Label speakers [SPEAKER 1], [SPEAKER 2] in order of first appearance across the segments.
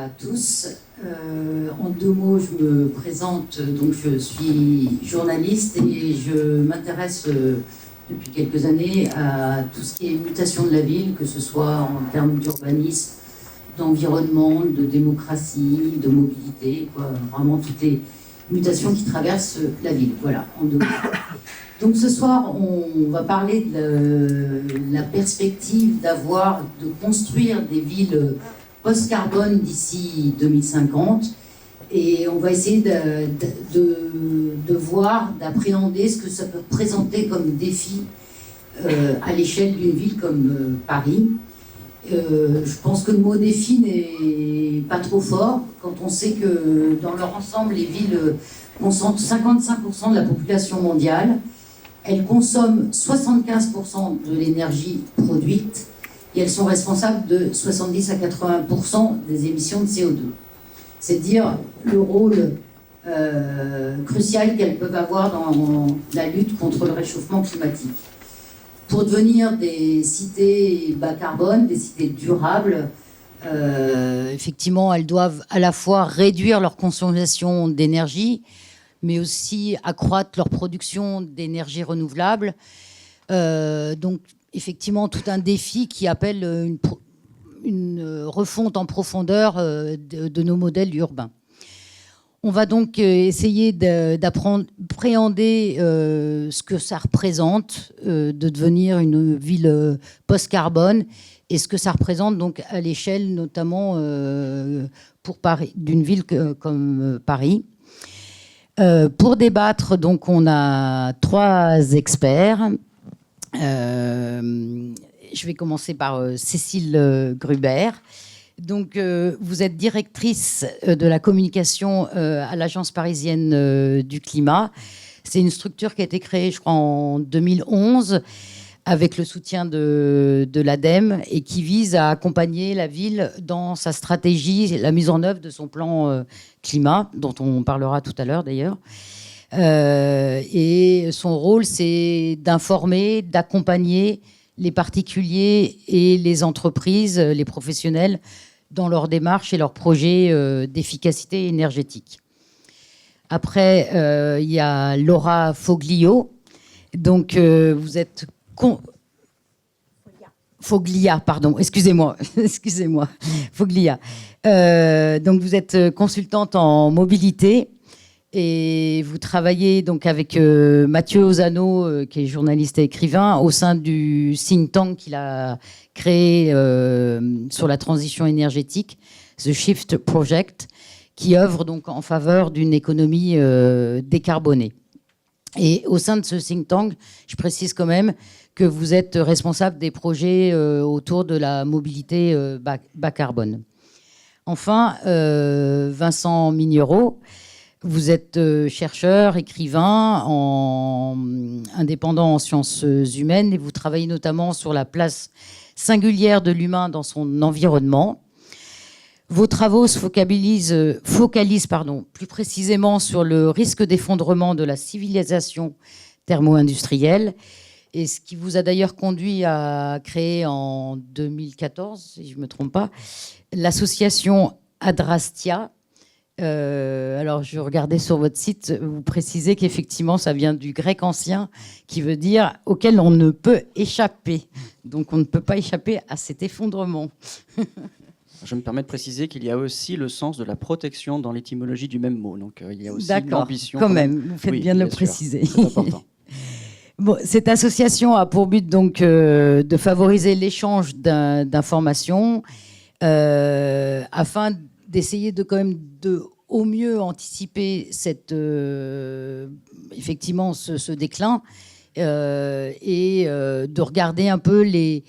[SPEAKER 1] à tous. En deux mots, je me présente. Donc, je suis journaliste et je m'intéresse depuis quelques années à tout ce qui est mutation de la ville, que ce soit en termes d'urbanisme, d'environnement, de démocratie, de mobilité, quoi. Vraiment toutes les mutations qui traversent la ville. Voilà, en deux mots. Donc ce soir, on va parler de la perspective de construire des villes post-carbone d'ici 2050. Et on va essayer de voir, d'appréhender ce que ça peut présenter comme défi à l'échelle d'une ville comme Paris. Je pense que le mot défi n'est pas trop fort quand on sait que dans leur ensemble, les villes concentrent 55% de la population mondiale. Elles consomment 75% de l'énergie produite et elles sont responsables de 70 à 80% des émissions de CO2. C'est dire le rôle crucial qu'elles peuvent avoir dans la lutte contre le réchauffement climatique. Pour devenir des cités bas carbone, des cités durables, effectivement, elles doivent à la fois réduire leur consommation d'énergie, mais aussi accroître leur production d'énergie renouvelable. Donc, effectivement, tout un défi qui appelle une refonte en profondeur de nos modèles urbains. On va donc essayer d'appréhender ce que ça représente de devenir une ville post-carbone et ce que ça représente donc à l'échelle notamment pour Paris, d'une ville comme Paris. Pour débattre, donc, on a trois experts. Je vais commencer par Cécile Gruber. Donc, vous êtes directrice de la communication à l'Agence parisienne du climat. C'est une structure qui a été créée, je crois, en 2011 avec le soutien de l'ADEME et qui vise à accompagner la ville dans sa stratégie, la mise en œuvre de son plan climat, dont on parlera tout à l'heure d'ailleurs. Et son rôle, c'est d'informer, d'accompagner les particuliers et les entreprises, les professionnels, dans leurs démarches et leurs projets d'efficacité énergétique. Après, il y a Laura Foglio. Donc, vous êtes... Foglia, pardon, excusez-moi, Foglia. Donc, vous êtes consultante en mobilité et vous travaillez donc avec Mathieu Ozano, qui est journaliste et écrivain, au sein du think tank qu'il a créé sur la transition énergétique, The Shift Project, qui œuvre donc en faveur d'une économie décarbonée. Et au sein de ce think tank, je précise quand même que vous êtes responsable des projets autour de la mobilité bas carbone. Enfin, Vincent Mignereau, vous êtes chercheur, écrivain, indépendant en sciences humaines et vous travaillez notamment sur la place singulière de l'humain dans son environnement. Vos travaux se focalisent plus précisément sur le risque d'effondrement de la civilisation thermo-industrielle, et ce qui vous a d'ailleurs conduit à créer en 2014, si je ne me trompe pas, l'association Adrastia. Alors, je regardais sur votre site, vous précisez qu'effectivement, ça vient du grec ancien, qui veut dire « auquel on ne peut échapper ». Donc, on ne peut pas échapper à cet effondrement.
[SPEAKER 2] Je me permets de préciser qu'il y a aussi le sens de la protection dans l'étymologie du même mot. Donc, il y a aussi l'ambition.
[SPEAKER 1] Quand même, vous faites bien de le préciser.
[SPEAKER 2] C'est important.
[SPEAKER 1] Bon, cette association a pour but donc de favoriser l'échange d'informations afin d'essayer de quand même au mieux anticiper effectivement ce déclin et de regarder un peu les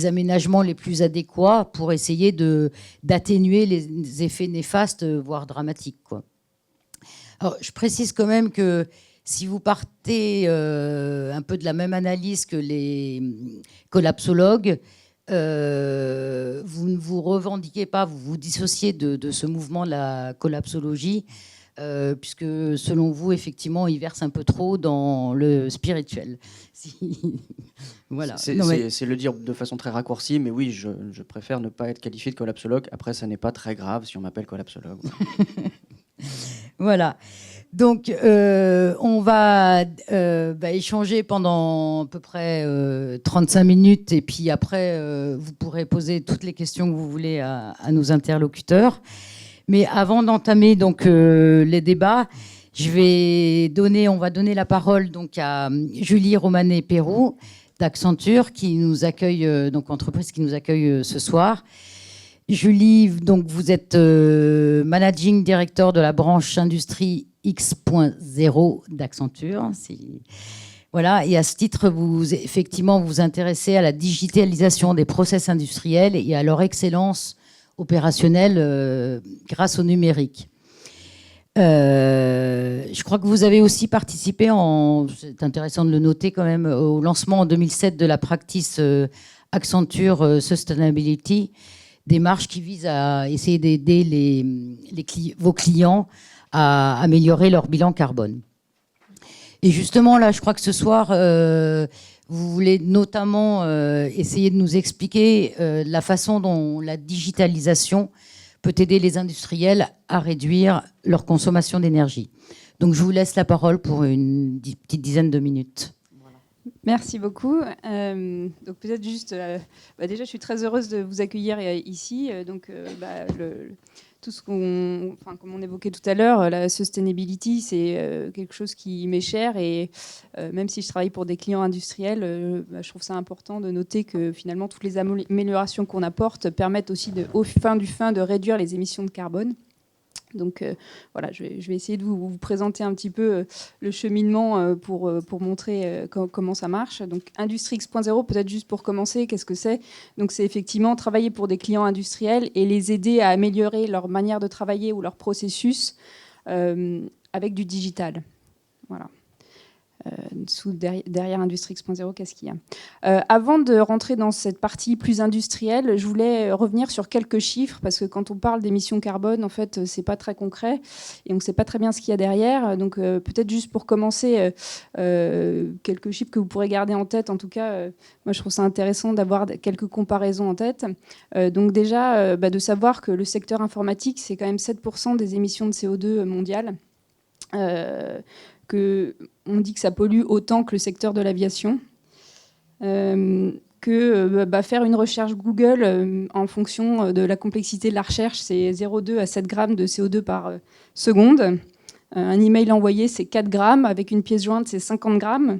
[SPEAKER 1] aménagements les plus adéquats pour essayer d'atténuer les effets néfastes, voire dramatiques, quoi. Alors, je précise quand même que si vous partez un peu de la même analyse que les collapsologues, vous ne vous revendiquez pas, vous vous dissociez de ce mouvement de la collapsologie puisque selon vous, effectivement, il verse un peu trop dans le spirituel. Voilà.
[SPEAKER 2] C'est le dire de façon très raccourcie, mais oui, je préfère ne pas être qualifié de collapsologue. Après, ça n'est pas très grave si on m'appelle collapsologue.
[SPEAKER 1] Voilà. Donc, on va échanger pendant à peu près 35 minutes, et puis après, vous pourrez poser toutes les questions que vous voulez à nos interlocuteurs. Mais avant d'entamer donc les débats, on va donner la parole donc à Julie Romanet-Pérou d'Accenture, qui nous accueille, donc entreprise qui nous accueille ce soir. Julie, donc vous êtes managing director de la branche industrie X.0 d'Accenture. Voilà, et à ce titre, vous vous intéressez à la digitalisation des process industriels et à leur excellence opérationnelle grâce au numérique. Je crois que vous avez aussi participé, c'est intéressant de le noter quand même, au lancement en 2007 de la practice Accenture Sustainability, démarche qui vise à essayer d'aider vos clients à améliorer leur bilan carbone. Et justement, là, je crois que ce soir, vous voulez notamment essayer de nous expliquer la façon dont la digitalisation peut aider les industriels à réduire leur consommation d'énergie. Donc, je vous laisse la parole pour une petite dizaine de minutes.
[SPEAKER 3] Merci beaucoup. Donc peut-être juste, déjà, je suis très heureuse de vous accueillir ici. Tout ce comme on évoquait tout à l'heure, la sustainability, c'est quelque chose qui m'est cher, et même si je travaille pour des clients industriels, je trouve ça important de noter que finalement toutes les améliorations qu'on apporte permettent aussi au fin du fin de réduire les émissions de carbone. Donc voilà, je vais essayer de vous présenter un petit peu le cheminement pour montrer comment ça marche. Donc Industrie X.0, peut-être juste pour commencer, qu'est-ce que c'est? Donc c'est effectivement travailler pour des clients industriels et les aider à améliorer leur manière de travailler ou leur processus avec du digital. Voilà. Derrière Industrie X.0, qu'est-ce qu'il y a? Avant de rentrer dans cette partie plus industrielle, je voulais revenir sur quelques chiffres, parce que quand on parle d'émissions carbone, en fait, c'est pas très concret et on ne sait pas très bien ce qu'il y a derrière. Donc peut-être juste pour commencer, quelques chiffres que vous pourrez garder en tête. En tout cas, moi je trouve ça intéressant d'avoir quelques comparaisons en tête. Donc déjà, de savoir que le secteur informatique, c'est quand même 7% des émissions de CO2 mondiales. On dit que ça pollue autant que le secteur de l'aviation, faire une recherche Google en fonction de la complexité de la recherche, c'est 0,2 à 7 grammes de CO2 par seconde. Un email envoyé, c'est 4 grammes. Avec une pièce jointe, c'est 50 grammes.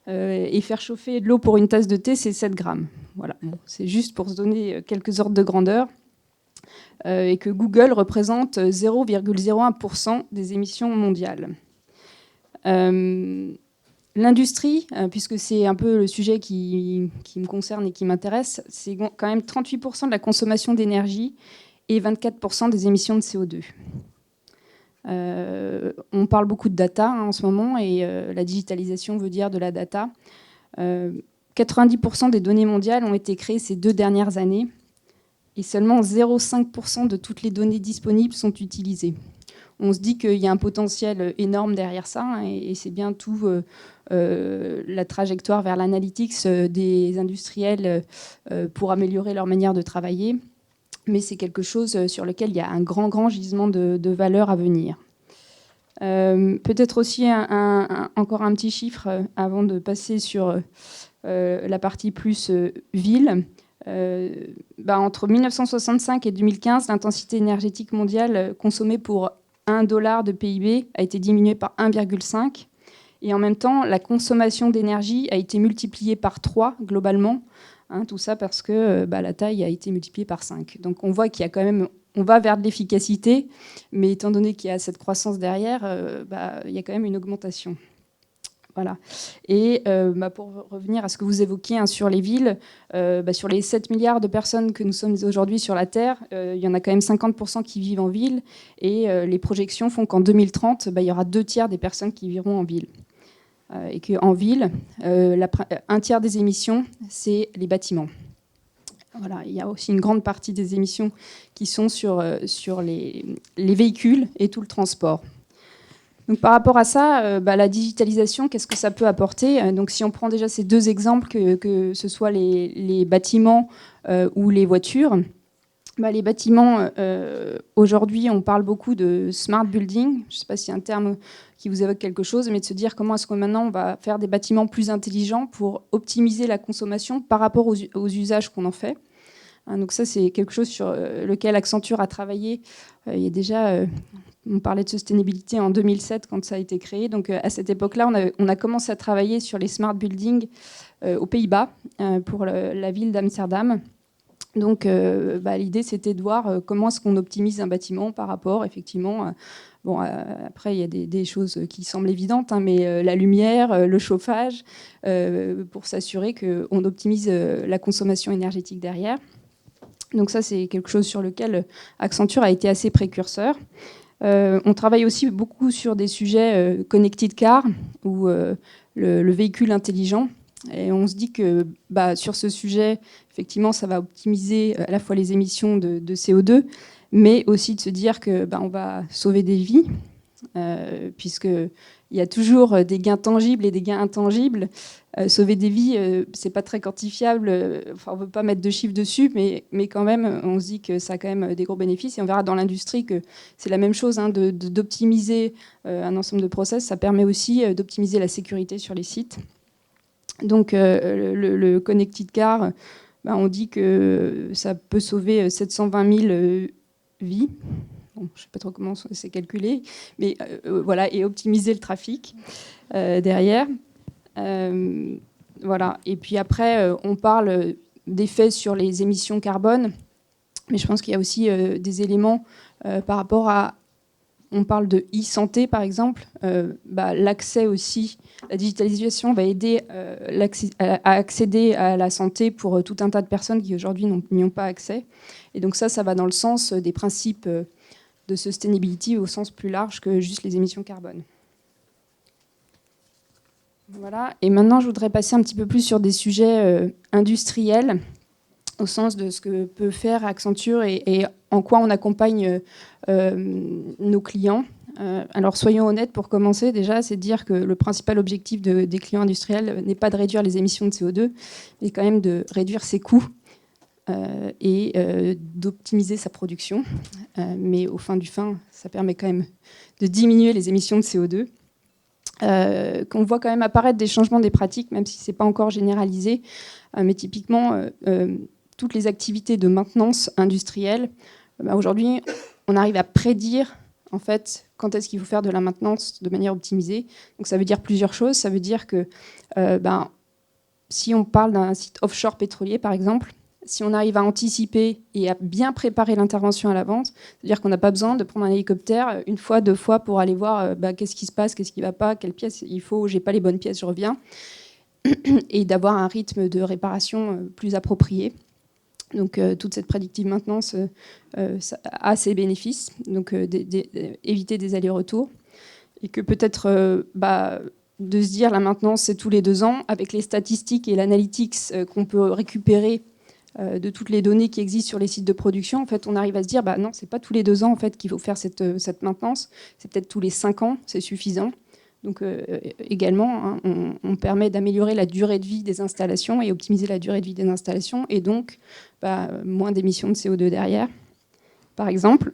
[SPEAKER 3] Et faire chauffer de l'eau pour une tasse de thé, c'est 7 grammes. Voilà. Bon, c'est juste pour se donner quelques ordres de grandeur. Et que Google représente 0,01% des émissions mondiales. L'industrie, puisque c'est un peu le sujet qui me concerne et qui m'intéresse, c'est quand même 38% de la consommation d'énergie et 24% des émissions de CO2. On parle beaucoup de data en ce moment, et la digitalisation veut dire de la data. 90% des données mondiales ont été créées ces 2 dernières années, et seulement 0,5% de toutes les données disponibles sont utilisées. On se dit qu'il y a un potentiel énorme derrière ça, et c'est bien tout la trajectoire vers l'analytics des industriels pour améliorer leur manière de travailler. Mais c'est quelque chose sur lequel il y a un grand gisement de valeur à venir. Peut-être aussi encore un petit chiffre avant de passer sur la partie plus ville. Entre 1965 et 2015, l'intensité énergétique mondiale consommée pour 1 $ de PIB a été diminuée par 1,5. Et en même temps, la consommation d'énergie a été multipliée par 3 globalement. Tout ça parce que la taille a été multipliée par 5. Donc on voit qu'il y a quand même, on va vers de l'efficacité, mais étant donné qu'il y a cette croissance derrière, il y a quand même une augmentation. Voilà. Et pour revenir à ce que vous évoquiez sur les villes, sur les 7 milliards de personnes que nous sommes aujourd'hui sur la Terre, il y en a quand même 50% qui vivent en ville, et les projections font qu'en 2030, il y aura 2/3 des personnes qui vivront en ville. Et qu'en ville, 1/3 des émissions, c'est les bâtiments. Voilà. Il y a aussi une grande partie des émissions qui sont sur les véhicules et tout le transport. Donc, par rapport à ça, la digitalisation, qu'est-ce que ça peut apporter? Donc, si on prend déjà ces deux exemples, que ce soit les bâtiments ou les voitures, les bâtiments, aujourd'hui, on parle beaucoup de smart building. Je ne sais pas si c'est un terme qui vous évoque quelque chose, mais de se dire comment est-ce que maintenant on va faire des bâtiments plus intelligents pour optimiser la consommation par rapport aux usages qu'on en fait. Donc ça, c'est quelque chose sur lequel Accenture a travaillé. Il y a déjà, on parlait de sustainability en 2007 quand ça a été créé. Donc à cette époque-là, on a commencé à travailler sur les smart buildings aux Pays-Bas pour la ville d'Amsterdam. Donc l'idée, c'était de voir comment est-ce qu'on optimise un bâtiment par rapport, effectivement. Après, il y a des choses qui semblent évidentes, mais la lumière, le chauffage, pour s'assurer qu'on optimise la consommation énergétique derrière. Donc ça, c'est quelque chose sur lequel Accenture a été assez précurseur. On travaille aussi beaucoup sur des sujets connected car ou le véhicule intelligent. Et on se dit que sur ce sujet, effectivement, ça va optimiser à la fois les émissions de CO2, mais aussi de se dire que on va sauver des vies, puisqu'il y a toujours des gains tangibles et des gains intangibles. Sauver des vies, c'est pas très quantifiable. On ne veut pas mettre de chiffres dessus, mais quand même, on se dit que ça a quand même des gros bénéfices. Et on verra dans l'industrie que c'est la même chose, d'optimiser un ensemble de process. Ça permet aussi d'optimiser la sécurité sur les sites. Donc, le Connected Car, on dit que ça peut sauver 720 000 vies. Bon, je ne sais pas trop comment c'est calculé, mais voilà, et optimiser le trafic derrière. Voilà. Et puis après, on parle d'effets sur les émissions carbone, mais je pense qu'il y a aussi des éléments par rapport à... On parle de e-santé, par exemple. L'accès aussi, la digitalisation va aider à accéder à la santé pour tout un tas de personnes qui aujourd'hui n'y ont pas accès. Et donc ça va dans le sens des principes de sustainability au sens plus large que juste les émissions carbone. Voilà. Et maintenant, je voudrais passer un petit peu plus sur des sujets industriels, au sens de ce que peut faire Accenture et en quoi on accompagne nos clients. Alors soyons honnêtes, pour commencer déjà, c'est de dire que le principal objectif des clients industriels n'est pas de réduire les émissions de CO2, mais quand même de réduire ses coûts et d'optimiser sa production. Mais au fin du fin, ça permet quand même de diminuer les émissions de CO2. Qu'on voit quand même apparaître des changements des pratiques, même si ce n'est pas encore généralisé. Mais typiquement, toutes les activités de maintenance industrielle, aujourd'hui, on arrive à prédire en fait quand est-ce qu'il faut faire de la maintenance de manière optimisée. Donc ça veut dire plusieurs choses. Ça veut dire que si on parle d'un site offshore pétrolier, par exemple, si on arrive à anticiper et à bien préparer l'intervention à l'avance, c'est-à-dire qu'on n'a pas besoin de prendre un hélicoptère une fois, deux fois pour aller voir qu'est-ce qui se passe, qu'est-ce qui ne va pas, quelle pièce il faut, j'ai pas les bonnes pièces, je reviens, et d'avoir un rythme de réparation plus approprié. Donc toute cette prédictive maintenance ça a ses bénéfices, donc éviter des allers-retours, et que peut-être de se dire la maintenance c'est tous les 2 ans, avec les statistiques et l'analytics qu'on peut récupérer de toutes les données qui existent sur les sites de production, en fait, on arrive à se dire non, c'est pas tous les 2 ans en fait qu'il faut faire cette maintenance, c'est peut-être tous les 5 ans, c'est suffisant. Donc également, on permet d'améliorer la durée de vie des installations et optimiser la durée de vie des installations, et donc moins d'émissions de CO2 derrière. Par exemple,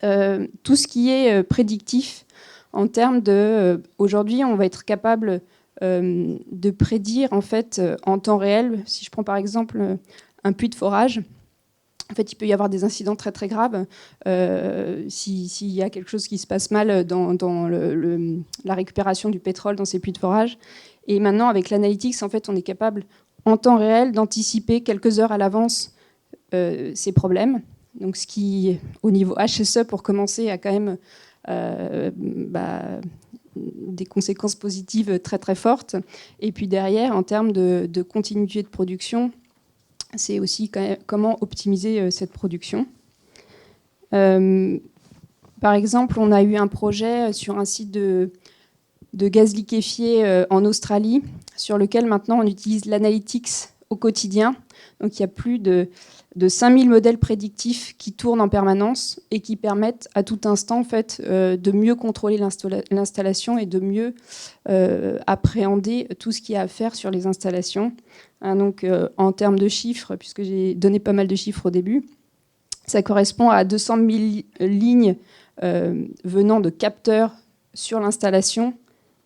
[SPEAKER 3] tout ce qui est prédictif en termes de... aujourd'hui, on va être capable de prédire en fait en temps réel. Si je prends par exemple un puits de forage, en fait, il peut y avoir des incidents très très graves s'il y a quelque chose qui se passe mal dans la récupération du pétrole dans ces puits de forage. Et maintenant, avec l'analytics, en fait, on est capable en temps réel d'anticiper quelques heures à l'avance ces problèmes. Donc, ce qui, au niveau HSE, pour commencer, a quand même des conséquences positives très très fortes. Et puis derrière, en termes de continuité de production, c'est aussi comment optimiser cette production. Par exemple, on a eu un projet sur un site de gaz liquéfié en Australie, sur lequel maintenant on utilise l'analytics au quotidien. Donc il y a plus de 5000 modèles prédictifs qui tournent en permanence et qui permettent à tout instant en fait, de mieux contrôler l'installation et de mieux appréhender tout ce qu'il y a à faire sur les installations. Hein, donc en termes de chiffres, puisque j'ai donné pas mal de chiffres au début, ça correspond à 200 000 lignes venant de capteurs sur l'installation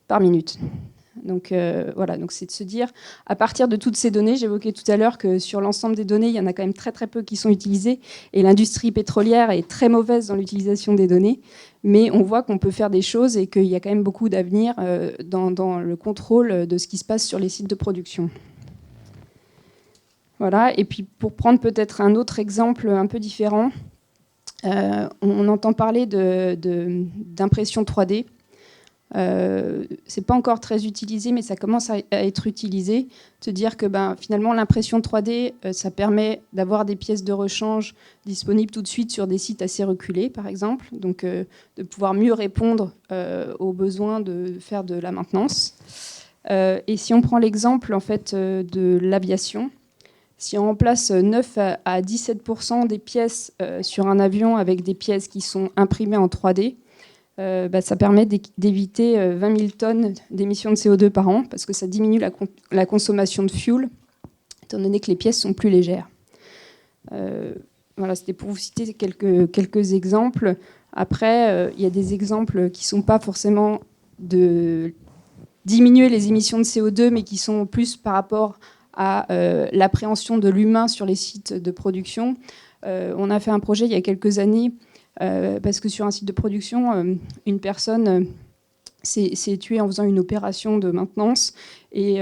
[SPEAKER 3] par minute. Donc voilà, donc c'est de se dire, à partir de toutes ces données, j'évoquais tout à l'heure que sur l'ensemble des données, il y en a quand même très très peu qui sont utilisées, et l'industrie pétrolière est très mauvaise dans l'utilisation des données, mais on voit qu'on peut faire des choses et qu'il y a quand même beaucoup d'avenir dans le contrôle de ce qui se passe sur les sites de production. Voilà, et puis pour prendre peut-être un autre exemple un peu différent, on entend parler d'impression 3D. C'est pas encore très utilisé, mais ça commence à être utilisé. Se dire que finalement l'impression 3D, ça permet d'avoir des pièces de rechange disponibles tout de suite sur des sites assez reculés, par exemple, donc de pouvoir mieux répondre aux besoins de faire de la maintenance. Et si on prend l'exemple en fait de l'aviation, si on remplace 9 à 17% des pièces sur un avion avec des pièces qui sont imprimées en 3D, ça permet d'éviter 20 000 tonnes d'émissions de CO2 par an, parce que ça diminue la consommation de fuel, étant donné que les pièces sont plus légères. Voilà, c'était pour vous citer quelques exemples. Après, il y a des exemples qui ne sont pas forcément de diminuer les émissions de CO2, mais qui sont plus par rapport à l'appréhension de l'humain sur les sites de production. On a fait un projet il y a quelques années, parce que sur un site de production, une personne s'est tuée en faisant une opération de maintenance. Et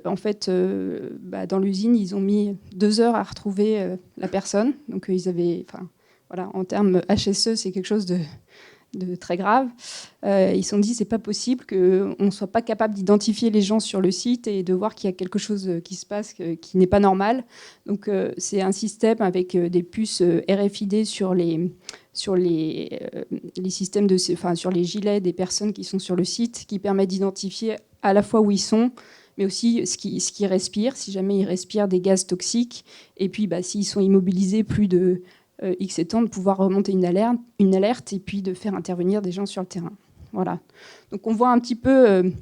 [SPEAKER 3] en fait, dans l'usine, ils ont mis 2 heures à retrouver la personne. Donc ils avaient, voilà, en termes HSE, c'est quelque chose de très grave. Ils se sont dit, c'est pas possible qu'on ne soit pas capable d'identifier les gens sur le site et de voir qu'il y a quelque chose qui se passe qui n'est pas normal. Donc c'est un système avec des puces RFID sur les systèmes sur les gilets des personnes qui sont sur le site, qui permet d'identifier à la fois où ils sont, mais aussi ce qu'ils respirent, si jamais ils respirent des gaz toxiques, et puis s'ils sont immobilisés plus de X temps, de pouvoir remonter une alerte et puis de faire intervenir des gens sur le terrain. Voilà. Donc on voit un petit peu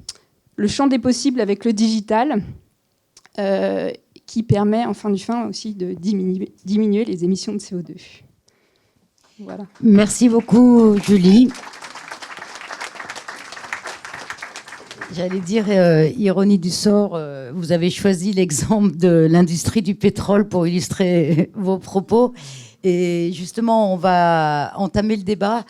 [SPEAKER 3] le champ des possibles avec le digital, qui permet en fin du fin aussi de diminuer les émissions de CO2. Voilà.
[SPEAKER 4] Merci beaucoup, Julie. J'allais dire, ironie du sort, vous avez choisi l'exemple de l'industrie du pétrole pour illustrer vos propos. Et justement, on va entamer le débat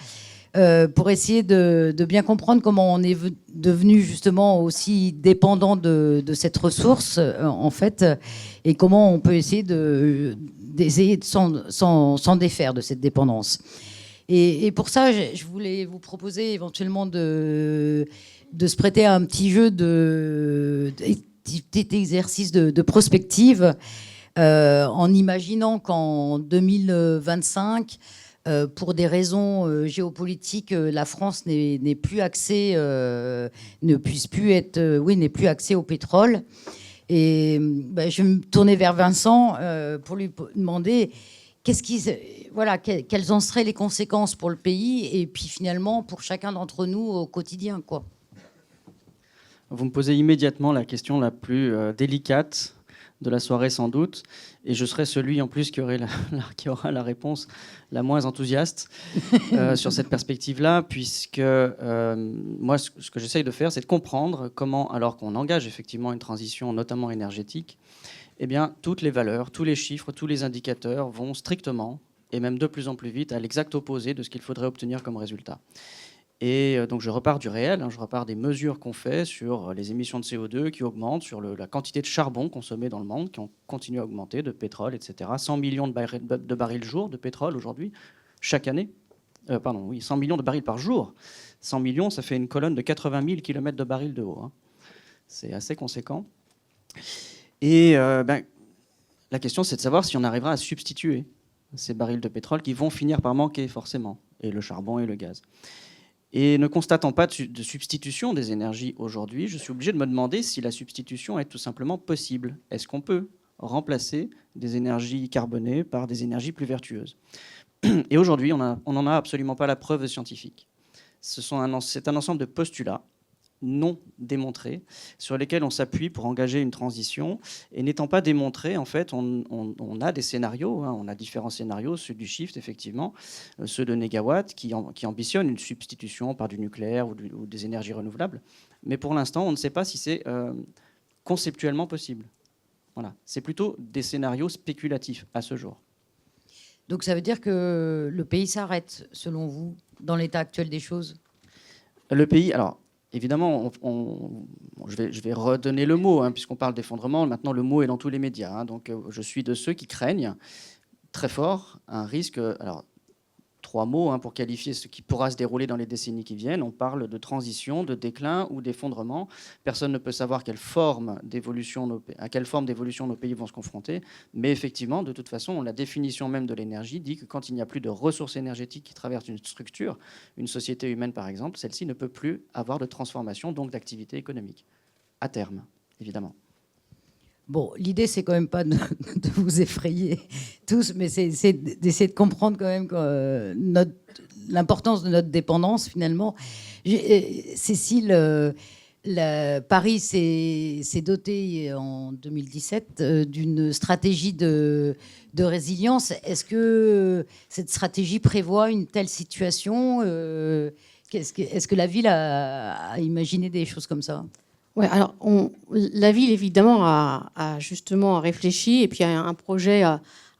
[SPEAKER 4] pour essayer de bien comprendre comment on est devenu justement aussi dépendant de cette ressource, en fait, et comment on peut essayer d'essayer de s'en défaire de cette dépendance. Et pour ça, je voulais vous proposer éventuellement de se prêter à un petit jeu petit exercice de prospective, en imaginant qu'en 2025, pour des raisons géopolitiques, la France n'est plus accès au pétrole. Et je vais me tourner vers Vincent pour lui demander quelles en seraient les conséquences pour le pays et puis finalement pour chacun d'entre nous au quotidien, quoi.
[SPEAKER 2] Vous me posez immédiatement la question la plus délicate de la soirée sans doute, et je serai celui en plus qui aura la réponse la moins enthousiaste sur cette perspective-là, puisque moi ce que j'essaye de faire, c'est de comprendre comment, alors qu'on engage effectivement une transition notamment énergétique, eh bien toutes les valeurs, tous les chiffres, tous les indicateurs vont strictement, et même de plus en plus vite, à l'exact opposé de ce qu'il faudrait obtenir comme résultat. Et donc je repars du réel, je repars des mesures qu'on fait sur les émissions de CO2 qui augmentent, sur la quantité de charbon consommé dans le monde, qui ont continué à augmenter, de pétrole, etc. 100 millions de barils jour de pétrole aujourd'hui, chaque année. 100 millions de barils par jour. 100 millions, ça fait une colonne de 80 000 km de barils de haut. C'est assez conséquent. Et la question, c'est de savoir si on arrivera à substituer ces barils de pétrole qui vont finir par manquer forcément, et le charbon et le gaz. Et ne constatant pas de substitution des énergies aujourd'hui, je suis obligé de me demander si la substitution est tout simplement possible. Est-ce qu'on peut remplacer des énergies carbonées par des énergies plus vertueuses. Et aujourd'hui, on n'en a absolument pas la preuve scientifique. C'est un ensemble de postulats non démontrés sur lesquels on s'appuie pour engager une transition. Et n'étant pas démontrés, en fait, on a des scénarios. On a différents scénarios, ceux du Shift, effectivement, ceux de Négawatt, qui ambitionnent une substitution par du nucléaire ou des énergies renouvelables. Mais pour l'instant, on ne sait pas si c'est conceptuellement possible. Voilà. C'est plutôt des scénarios spéculatifs à ce jour.
[SPEAKER 4] Donc ça veut dire que le pays s'arrête, selon vous, dans l'état actuel des choses?
[SPEAKER 2] Le pays, alors évidemment, je vais redonner le mot, puisqu'on parle d'effondrement. Maintenant, le mot est dans tous les médias. Donc je suis de ceux qui craignent très fort un risque. Alors, 3 mots pour qualifier ce qui pourra se dérouler dans les décennies qui viennent. On parle de transition, de déclin ou d'effondrement. Personne ne peut savoir à quelle forme d'évolution nos pays vont se confronter. Mais effectivement, de toute façon, la définition même de l'énergie dit que quand il n'y a plus de ressources énergétiques qui traversent une structure, une société humaine par exemple, celle-ci ne peut plus avoir de transformation, donc d'activité économique, à terme, évidemment.
[SPEAKER 4] Bon, l'idée, c'est quand même pas de vous effrayer tous, mais c'est d'essayer de comprendre quand même l'importance de notre dépendance, finalement. Cécile, Paris s'est doté en 2017 d'une stratégie de résilience. Est-ce que cette stratégie prévoit une telle situation? Est-ce que la ville a imaginé des choses comme ça?
[SPEAKER 5] Ouais, alors la ville évidemment a justement réfléchi et puis a un projet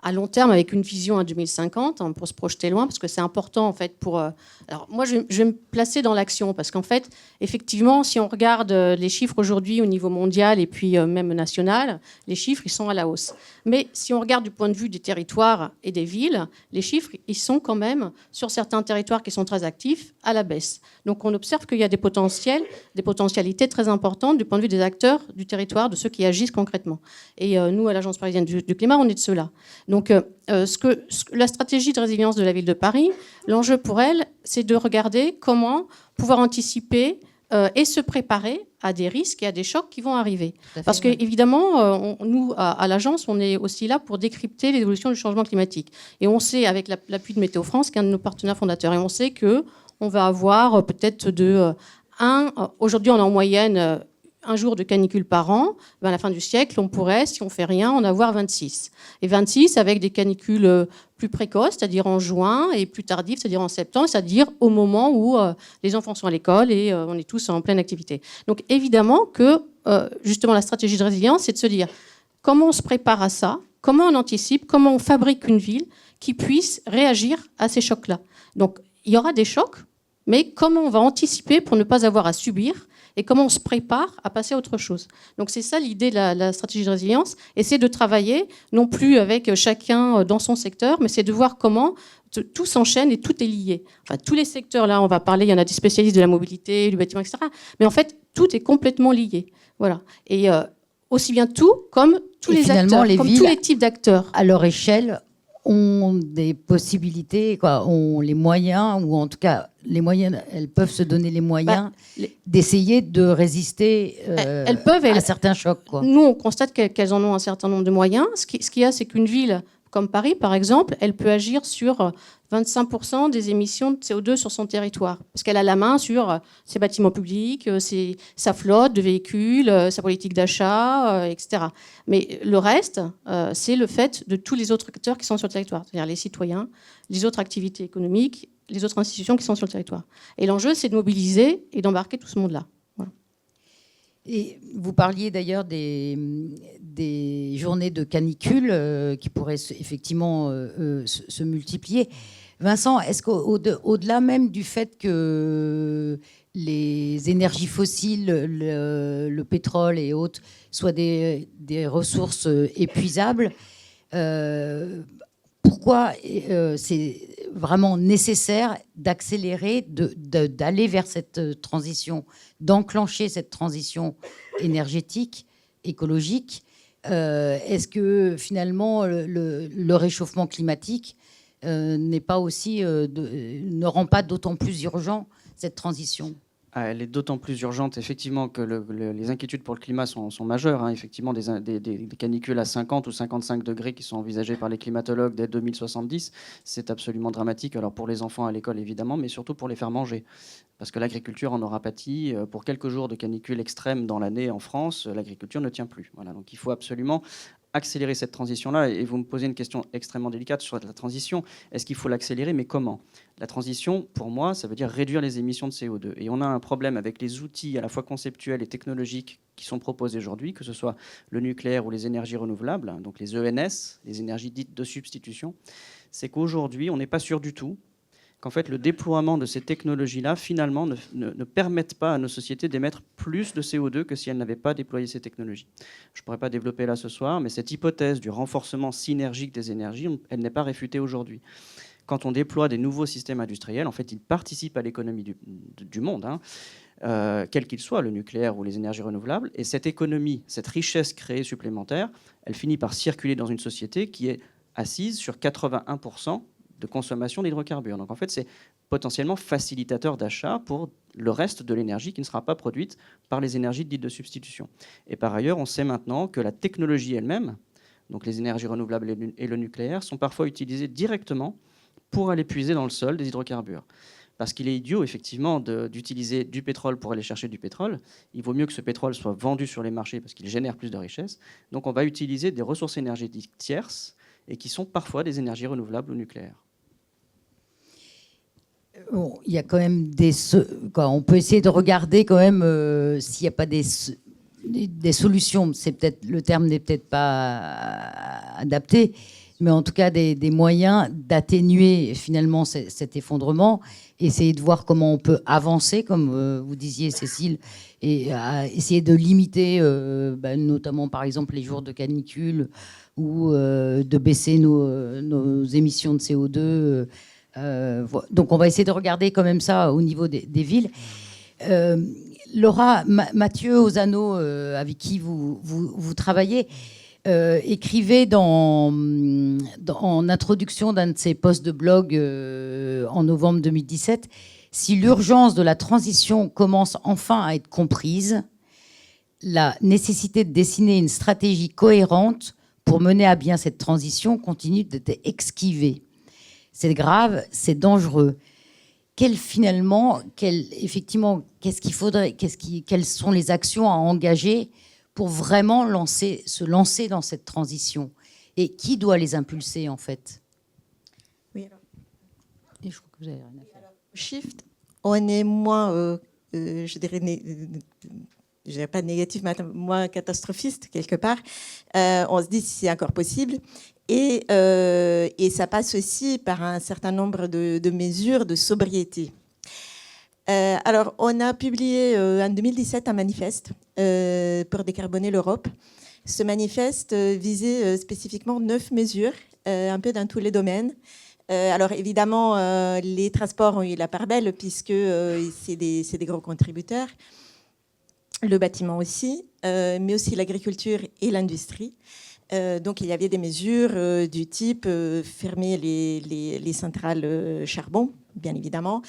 [SPEAKER 5] à long terme avec une vision à 2050 pour se projeter loin, parce que c'est important en fait pour. Alors moi je vais me placer dans l'action, parce qu'en fait effectivement si on regarde les chiffres aujourd'hui au niveau mondial et puis même national, les chiffres ils sont à la hausse. Mais si on regarde du point de vue des territoires et des villes, les chiffres ils sont quand même sur certains territoires qui sont très actifs à la baisse. Donc on observe qu'il y a des potentialités très importantes du point de vue des acteurs du territoire, de ceux qui agissent concrètement. Et nous à l'Agence parisienne du climat, on est de ceux-là. Donc, la stratégie de résilience de la ville de Paris, l'enjeu pour elle, c'est de regarder comment pouvoir anticiper et se préparer à des risques et à des chocs qui vont arriver. Parce qu'évidemment, nous, à l'agence, on est aussi là pour décrypter l'évolution du changement climatique. Et on sait, avec l'appui de Météo France, qui est un de nos partenaires fondateurs, et on sait qu'on va avoir peut-être aujourd'hui, on a en moyenne un jour de canicule par an. À la fin du siècle, on pourrait, si on ne fait rien, en avoir 26. Et 26 avec des canicules plus précoces, c'est-à-dire en juin, et plus tardives, c'est-à-dire en septembre, c'est-à-dire au moment où les enfants sont à l'école et on est tous en pleine activité. Donc évidemment que, justement, la stratégie de résilience, c'est de se dire comment on se prépare à ça, comment on anticipe, comment on fabrique une ville qui puisse réagir à ces chocs-là. Donc il y aura des chocs, mais comment on va anticiper pour ne pas avoir à subir, et comment on se prépare à passer à autre chose. Donc c'est ça l'idée de la stratégie de résilience, et c'est de travailler non plus avec chacun dans son secteur, mais c'est de voir comment tout s'enchaîne et tout est lié. Enfin, tous les secteurs, là, on va parler, il y en a des spécialistes de la mobilité, du bâtiment, etc. Mais en fait, tout est complètement lié. Voilà. Et aussi bien tout comme tous les acteurs, comme tous les types d'acteurs.
[SPEAKER 4] À leur échelle, ont des possibilités, ont les moyens, ou en tout cas, les moyens, elles peuvent se donner les moyens d'essayer de résister à certains chocs.
[SPEAKER 5] Nous, on constate qu'elles en ont un certain nombre de moyens. Ce qu'il y a, c'est qu'une ville comme Paris, par exemple, elle peut agir sur 25% des émissions de CO2 sur son territoire. Parce qu'elle a la main sur ses bâtiments publics, sa flotte de véhicules, sa politique d'achat, etc. Mais le reste, c'est le fait de tous les autres acteurs qui sont sur le territoire, c'est-à-dire les citoyens, les autres activités économiques, les autres institutions qui sont sur le territoire. Et l'enjeu, c'est de mobiliser et d'embarquer tout ce monde-là. Voilà.
[SPEAKER 4] Et vous parliez d'ailleurs des journées de canicule qui pourraient effectivement se multiplier. Vincent, est-ce qu'au-delà même du fait que les énergies fossiles, le pétrole et autres, soient des ressources épuisables, pourquoi c'est vraiment nécessaire d'accélérer, d'aller vers cette transition, d'enclencher cette transition énergétique, écologique? Est-ce que finalement le réchauffement climatique n'est pas aussi ne rend pas d'autant plus urgent cette transition?
[SPEAKER 2] Elle est d'autant plus urgente, effectivement, que les inquiétudes pour le climat sont majeures. Effectivement, des canicules à 50 ou 55 degrés qui sont envisagées par les climatologues dès 2070, c'est absolument dramatique. Alors pour les enfants à l'école, évidemment, mais surtout pour les faire manger. Parce que l'agriculture en aura pâti. Pour quelques jours de canicule extrême dans l'année en France, l'agriculture ne tient plus. Voilà, donc il faut absolument accélérer cette transition-là. Et vous me posez une question extrêmement délicate sur la transition. Est-ce qu'il faut l'accélérer? Mais comment? La transition, pour moi, ça veut dire réduire les émissions de CO2. Et on a un problème avec les outils à la fois conceptuels et technologiques qui sont proposés aujourd'hui, que ce soit le nucléaire ou les énergies renouvelables, donc les ENS, les énergies dites de substitution. C'est qu'aujourd'hui, on n'est pas sûr du tout qu'en fait, le déploiement de ces technologies-là, finalement, ne permettent pas à nos sociétés d'émettre plus de CO2 que si elles n'avaient pas déployé ces technologies. Je ne pourrais pas développer là ce soir, mais cette hypothèse du renforcement synergique des énergies, elle n'est pas réfutée aujourd'hui. Quand on déploie des nouveaux systèmes industriels, en fait, ils participent à l'économie du monde, quel qu'il soit, le nucléaire ou les énergies renouvelables. Et cette économie, cette richesse créée supplémentaire, elle finit par circuler dans une société qui est assise sur 81% de consommation d'hydrocarbures. Donc en fait, c'est potentiellement facilitateur d'achat pour le reste de l'énergie qui ne sera pas produite par les énergies dites de substitution. Et par ailleurs, on sait maintenant que la technologie elle-même, donc les énergies renouvelables et le nucléaire, sont parfois utilisées directement pour aller puiser dans le sol des hydrocarbures. Parce qu'il est idiot, effectivement, d'utiliser du pétrole pour aller chercher du pétrole. Il vaut mieux que ce pétrole soit vendu sur les marchés parce qu'il génère plus de richesses. Donc on va utiliser des ressources énergétiques tierces et qui sont parfois des énergies renouvelables ou nucléaires.
[SPEAKER 4] Bon, il y a quand même on peut essayer de regarder quand même s'il n'y a pas des solutions. C'est peut-être, le terme n'est peut-être pas adapté, mais en tout cas des moyens d'atténuer finalement cet effondrement, essayer de voir comment on peut avancer, comme vous disiez Cécile, et essayer de limiter notamment par exemple les jours de canicule ou de baisser nos émissions de CO2. Donc on va essayer de regarder quand même ça au niveau des villes. Laura, Mathieu Ozano, avec qui vous travaillez, écrivait en introduction d'un de ses posts de blog en novembre 2017, « Si l'urgence de la transition commence enfin à être comprise, la nécessité de dessiner une stratégie cohérente pour mener à bien cette transition continue d'être esquivée. C'est grave, c'est dangereux. » Effectivement, qu'est-ce qu'il faudrait, quelles sont les actions à engager pour vraiment se lancer dans cette transition? Et qui doit les impulser, en fait?
[SPEAKER 6] Oui, alors.
[SPEAKER 4] Et je crois que vous avez rien à faire.
[SPEAKER 6] Shift, on est moins, je dirais pas négatif, mais moins catastrophiste, quelque part. On se dit si c'est encore possible. Et ça passe aussi par un certain nombre de mesures de sobriété. Alors, on a publié en 2017 un manifeste pour décarboner l'Europe. Ce manifeste visait spécifiquement 9 mesures, un peu dans tous les domaines. Alors, évidemment, les transports ont eu la part belle, puisque c'est des gros contributeurs. Le bâtiment aussi, mais aussi l'agriculture et l'industrie. Donc, il y avait des mesures du type fermer les centrales charbon, bien évidemment,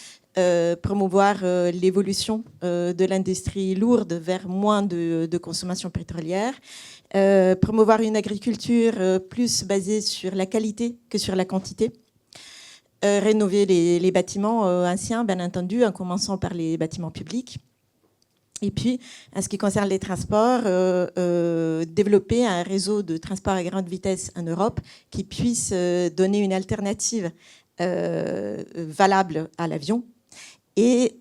[SPEAKER 6] promouvoir l'évolution de l'industrie lourde vers moins de consommation pétrolière, promouvoir une agriculture plus basée sur la qualité que sur la quantité, rénover les bâtiments anciens, bien entendu, en commençant par les bâtiments publics. Et puis, en ce qui concerne les transports, développer un réseau de transport à grande vitesse en Europe qui puisse donner une alternative valable à l'avion et,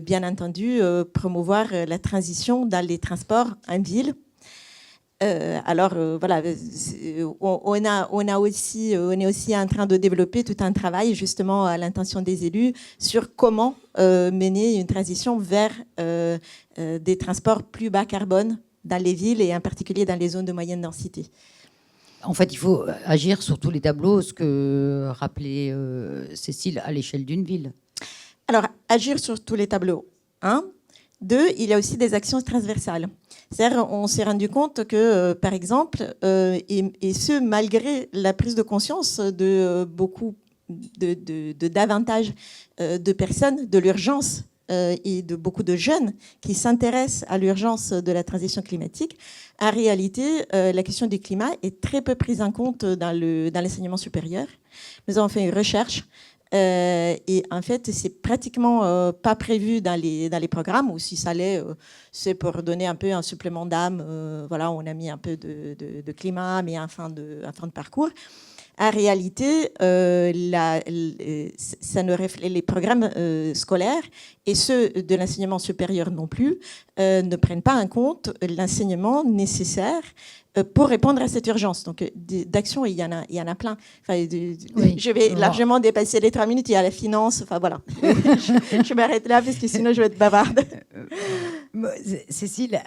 [SPEAKER 6] bien entendu, promouvoir la transition dans les transports en ville. Alors, voilà, on est aussi en train de développer tout un travail, justement, à l'intention des élus, sur comment mener une transition vers des transports plus bas carbone dans les villes et en particulier dans les zones de moyenne densité.
[SPEAKER 4] En fait, il faut agir sur tous les tableaux, ce que rappelait Cécile, à l'échelle d'une ville.
[SPEAKER 6] Alors, agir sur tous les tableaux, 1. 2, il y a aussi des actions transversales. C'est-à-dire, on s'est rendu compte que, par exemple, et ce, malgré la prise de conscience de beaucoup, davantage de personnes, de l'urgence et de beaucoup de jeunes qui s'intéressent à l'urgence de la transition climatique, en réalité, la question du climat est très peu prise en compte dans l'enseignement supérieur. Nous avons fait une recherche et en fait, c'est pratiquement pas prévu dans les programmes, ou si ça l'est, c'est pour donner un peu un supplément d'âme. Voilà, on a mis un peu de climat, mais en fin de parcours. En réalité, les programmes scolaires et ceux de l'enseignement supérieur non plus ne prennent pas en compte l'enseignement nécessaire pour répondre à cette urgence. Donc, d'actions, il y en a plein. Enfin,
[SPEAKER 4] oui.
[SPEAKER 6] Je vais largement dépasser les 3 minutes. Il y a la finance. Enfin, voilà. Je m'arrête là parce que sinon, je vais être bavarde.
[SPEAKER 4] Cécile,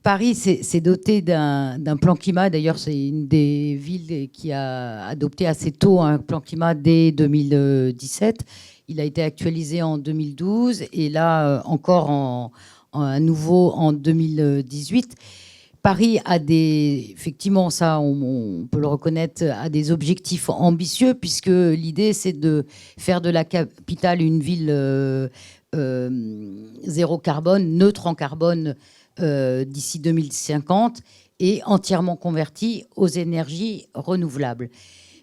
[SPEAKER 4] Paris s'est doté d'un plan climat. D'ailleurs, c'est une des villes qui a adopté assez tôt un plan climat dès 2017. Il a été actualisé en 2012 et là encore à nouveau en 2018. Paris a effectivement, ça on peut le reconnaître, a des objectifs ambitieux, puisque l'idée c'est de faire de la capitale une ville zéro carbone, neutre en carbone d'ici 2050 et entièrement convertie aux énergies renouvelables.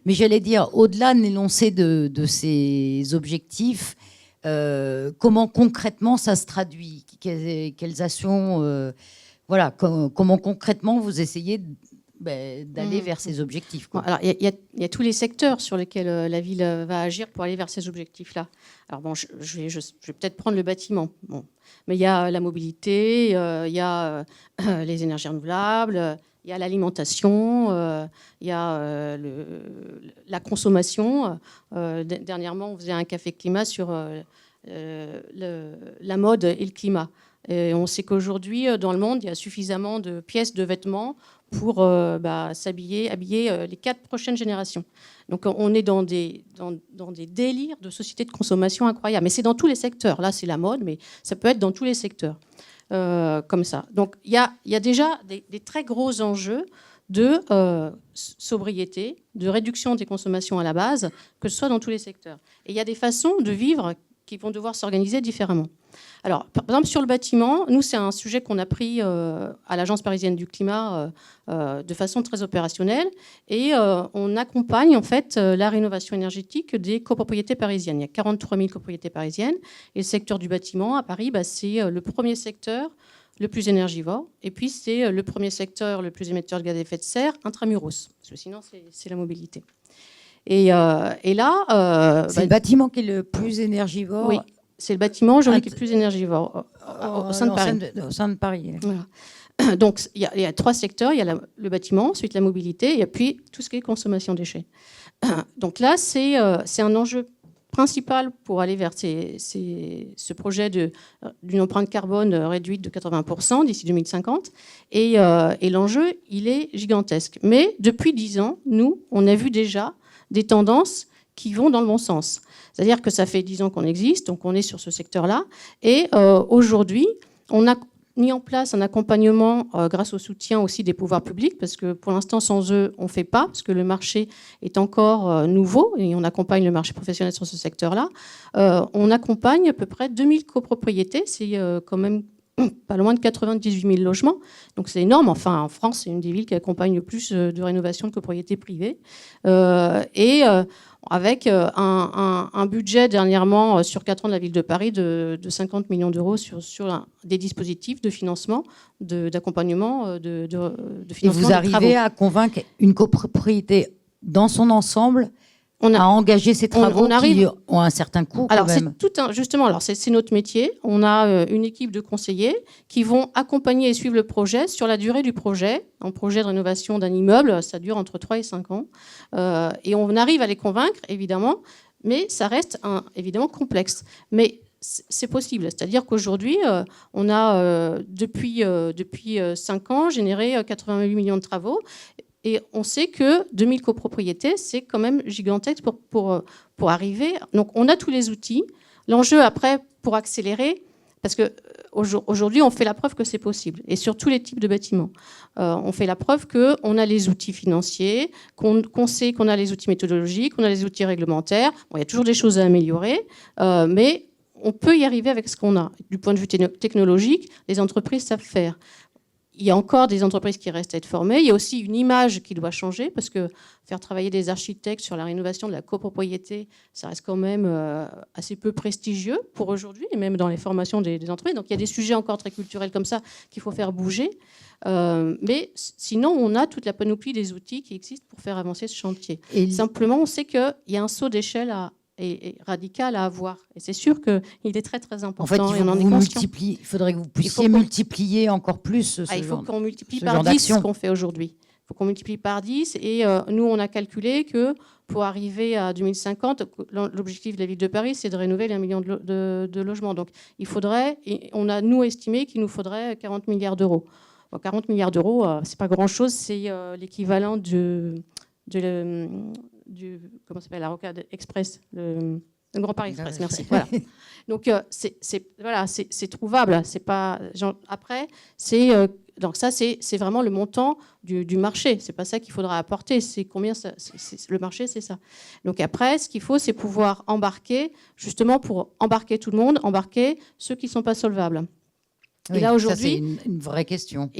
[SPEAKER 4] Mais j'allais dire, au-delà de l'énoncé de ces objectifs, comment concrètement ça se traduit ? Quelles actions voilà, comment concrètement vous essayez d'aller vers ces objectifs, quoi.
[SPEAKER 5] Alors, il y a tous les secteurs sur lesquels la ville va agir pour aller vers ces objectifs-là. Alors bon, je vais peut-être prendre le bâtiment. Bon. Mais il y a la mobilité, il y a les énergies renouvelables, il y a l'alimentation, il y a la consommation. Dernièrement, on faisait un café climat sur la mode et le climat. Et on sait qu'aujourd'hui, dans le monde, il y a suffisamment de pièces de vêtements pour habiller les 4 prochaines générations. Donc on est dans des délires de société de consommation incroyables. Mais c'est dans tous les secteurs. Là, c'est la mode, mais ça peut être dans tous les secteurs. Comme ça. Donc il y a déjà des très gros enjeux de sobriété, de réduction des consommations à la base, que ce soit dans tous les secteurs. Et il y a des façons de vivre qui vont devoir s'organiser différemment. Alors, par exemple, sur le bâtiment, nous, c'est un sujet qu'on a pris à l'Agence parisienne du climat de façon très opérationnelle, et on accompagne en fait la rénovation énergétique des copropriétés parisiennes. Il y a 43 000 copropriétés parisiennes, et le secteur du bâtiment à Paris, c'est le premier secteur le plus énergivore, et puis c'est le premier secteur le plus émetteur de gaz à effet de serre intramuros, parce que sinon c'est la mobilité. Et là...
[SPEAKER 4] c'est le bâtiment qui est le plus énergivore.
[SPEAKER 5] Oui, c'est le bâtiment aujourd'hui qui est le plus énergivore au sein de Paris.
[SPEAKER 4] Au sein de Paris.
[SPEAKER 5] Voilà. Donc, il y a 3 secteurs. Il y a le bâtiment, ensuite la mobilité, et puis tout ce qui est consommation déchets. Donc là, c'est un enjeu principal pour aller vers ce projet d'une empreinte carbone réduite de 80% d'ici 2050. Et l'enjeu, il est gigantesque. Mais depuis 10 ans, nous, on a vu déjà des tendances qui vont dans le bon sens. C'est-à-dire que ça fait 10 ans qu'on existe, donc on est sur ce secteur-là. Et aujourd'hui, on a mis en place un accompagnement grâce au soutien aussi des pouvoirs publics, parce que pour l'instant, sans eux, on ne fait pas, parce que le marché est encore nouveau, et on accompagne le marché professionnel sur ce secteur-là. On accompagne à peu près 2000 copropriétés, c'est quand même pas loin de 98 000 logements, donc c'est énorme. Enfin, en France, c'est une des villes qui accompagne le plus de rénovation de copropriétés privées. Avec un budget dernièrement sur 4 ans de la ville de Paris de 50 millions d'euros sur des dispositifs de financement, d'accompagnement, de financement.
[SPEAKER 4] Et vous arrivez à convaincre une copropriété dans son ensemble à engager ces travaux qui ont un certain coût.
[SPEAKER 5] Alors c'est notre métier. On a une équipe de conseillers qui vont accompagner et suivre le projet sur la durée du projet. Un projet de rénovation d'un immeuble, ça dure entre 3 et 5 ans. Et on arrive à les convaincre, évidemment, mais ça reste évidemment complexe. Mais c'est possible. C'est-à-dire qu'aujourd'hui, on a depuis 5 ans généré 88 millions de travaux. Et on sait que 2000 copropriétés, c'est quand même gigantesque pour arriver. Donc, on a tous les outils. L'enjeu, après, pour accélérer, parce qu'aujourd'hui, on fait la preuve que c'est possible, et sur tous les types de bâtiments. On fait la preuve qu'on a les outils financiers, qu'on sait qu'on a les outils méthodologiques, qu'on a les outils réglementaires. Bon, il y a toujours des choses à améliorer, mais on peut y arriver avec ce qu'on a. Du point de vue technologique, les entreprises savent faire. Il y a encore des entreprises qui restent à être formées. Il y a aussi une image qui doit changer, parce que faire travailler des architectes sur la rénovation de la copropriété, ça reste quand même assez peu prestigieux pour aujourd'hui, et même dans les formations des entreprises. Donc il y a des sujets encore très culturels comme ça qu'il faut faire bouger. Mais sinon, on a toute la panoplie des outils qui existent pour faire avancer ce chantier. Et simplement, on sait qu'il y a un saut d'échelle et radical à avoir. Et c'est sûr qu'il est très, très important.
[SPEAKER 4] En fait, il faudrait que vous puissiez multiplier encore plus
[SPEAKER 5] il faut qu'on multiplie par 10 ce qu'on fait aujourd'hui. Il faut qu'on multiplie par 10. Et nous, on a calculé que pour arriver à 2050, l'objectif de la ville de Paris, c'est de rénover 1 million de logements. Donc, il faudrait, et on a, nous, estimé qu'il nous faudrait 40 milliards d'euros. Bon, 40 milliards d'euros, c'est pas grand-chose. C'est l'équivalent du comment s'appelle, la Rocade Express, le Grand Paris Express, merci. Voilà. Donc c'est trouvable. C'est pas après donc ça c'est vraiment le montant du marché. C'est pas ça qu'il faudra apporter. C'est combien le marché, c'est ça. Donc après, ce qu'il faut, c'est pouvoir embarquer, justement pour embarquer tout le monde, embarquer ceux qui sont pas solvables.
[SPEAKER 4] Oui, et là, aujourd'hui, c'est une vraie question.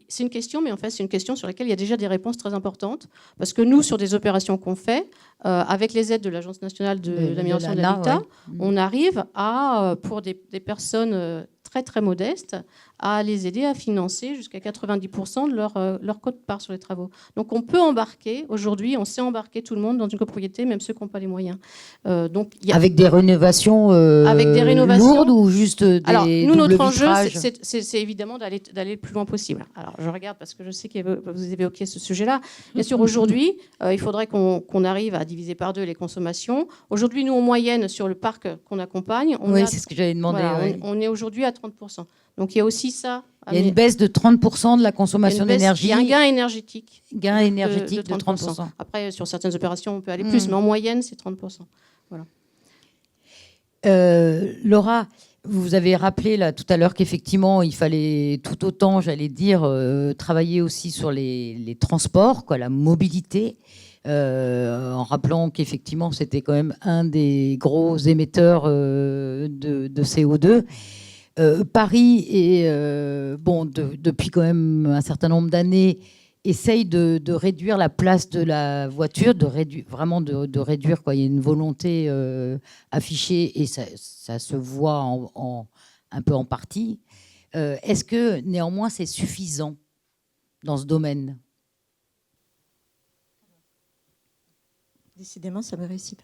[SPEAKER 5] C'est une question, mais en fait, c'est une question sur laquelle il y a déjà des réponses très importantes. Parce que nous, sur des opérations qu'on fait, avec les aides de l'Agence nationale de l'amélioration de l'habitat, on arrive à, pour des personnes très, très modestes, à les aider à financer jusqu'à 90% de leur quote-part sur les travaux. Donc, on peut embarquer, aujourd'hui, on sait embarquer tout le monde dans une copropriété, même ceux qui n'ont pas les moyens.
[SPEAKER 4] Avec des rénovations, lourdes ou juste des
[SPEAKER 5] Alors, nous, notre enjeu,
[SPEAKER 4] vitrages.
[SPEAKER 5] c'est évidemment d'aller le plus loin possible. Alors, je regarde parce que je sais que vous évoquez ce sujet-là. Bien sûr, aujourd'hui, il faudrait qu'on arrive à diviser par 2 les consommations. Aujourd'hui, nous, en moyenne, sur le parc qu'on accompagne,
[SPEAKER 4] c'est ce que j'allais demander.
[SPEAKER 5] Voilà, on est aujourd'hui à 30%. Donc, il y a aussi ça.
[SPEAKER 4] Il y a une baisse de 30% de la consommation d'énergie.
[SPEAKER 5] Il y a un gain énergétique.
[SPEAKER 4] De 30%.
[SPEAKER 5] Après, sur certaines opérations, on peut aller plus, mais en moyenne, c'est 30%. Voilà.
[SPEAKER 4] Laura, vous avez rappelé là, tout à l'heure qu'effectivement, il fallait tout autant, j'allais dire, travailler aussi sur les transports, la mobilité, en rappelant qu'effectivement, c'était quand même un des gros émetteurs de CO2. Paris, depuis quand même un certain nombre d'années, essaye de réduire la place de la voiture, de réduire. Il y a une volonté affichée et ça se voit un peu en partie. Est-ce que néanmoins c'est suffisant dans ce domaine ?
[SPEAKER 6] Décidément, ça me réussit.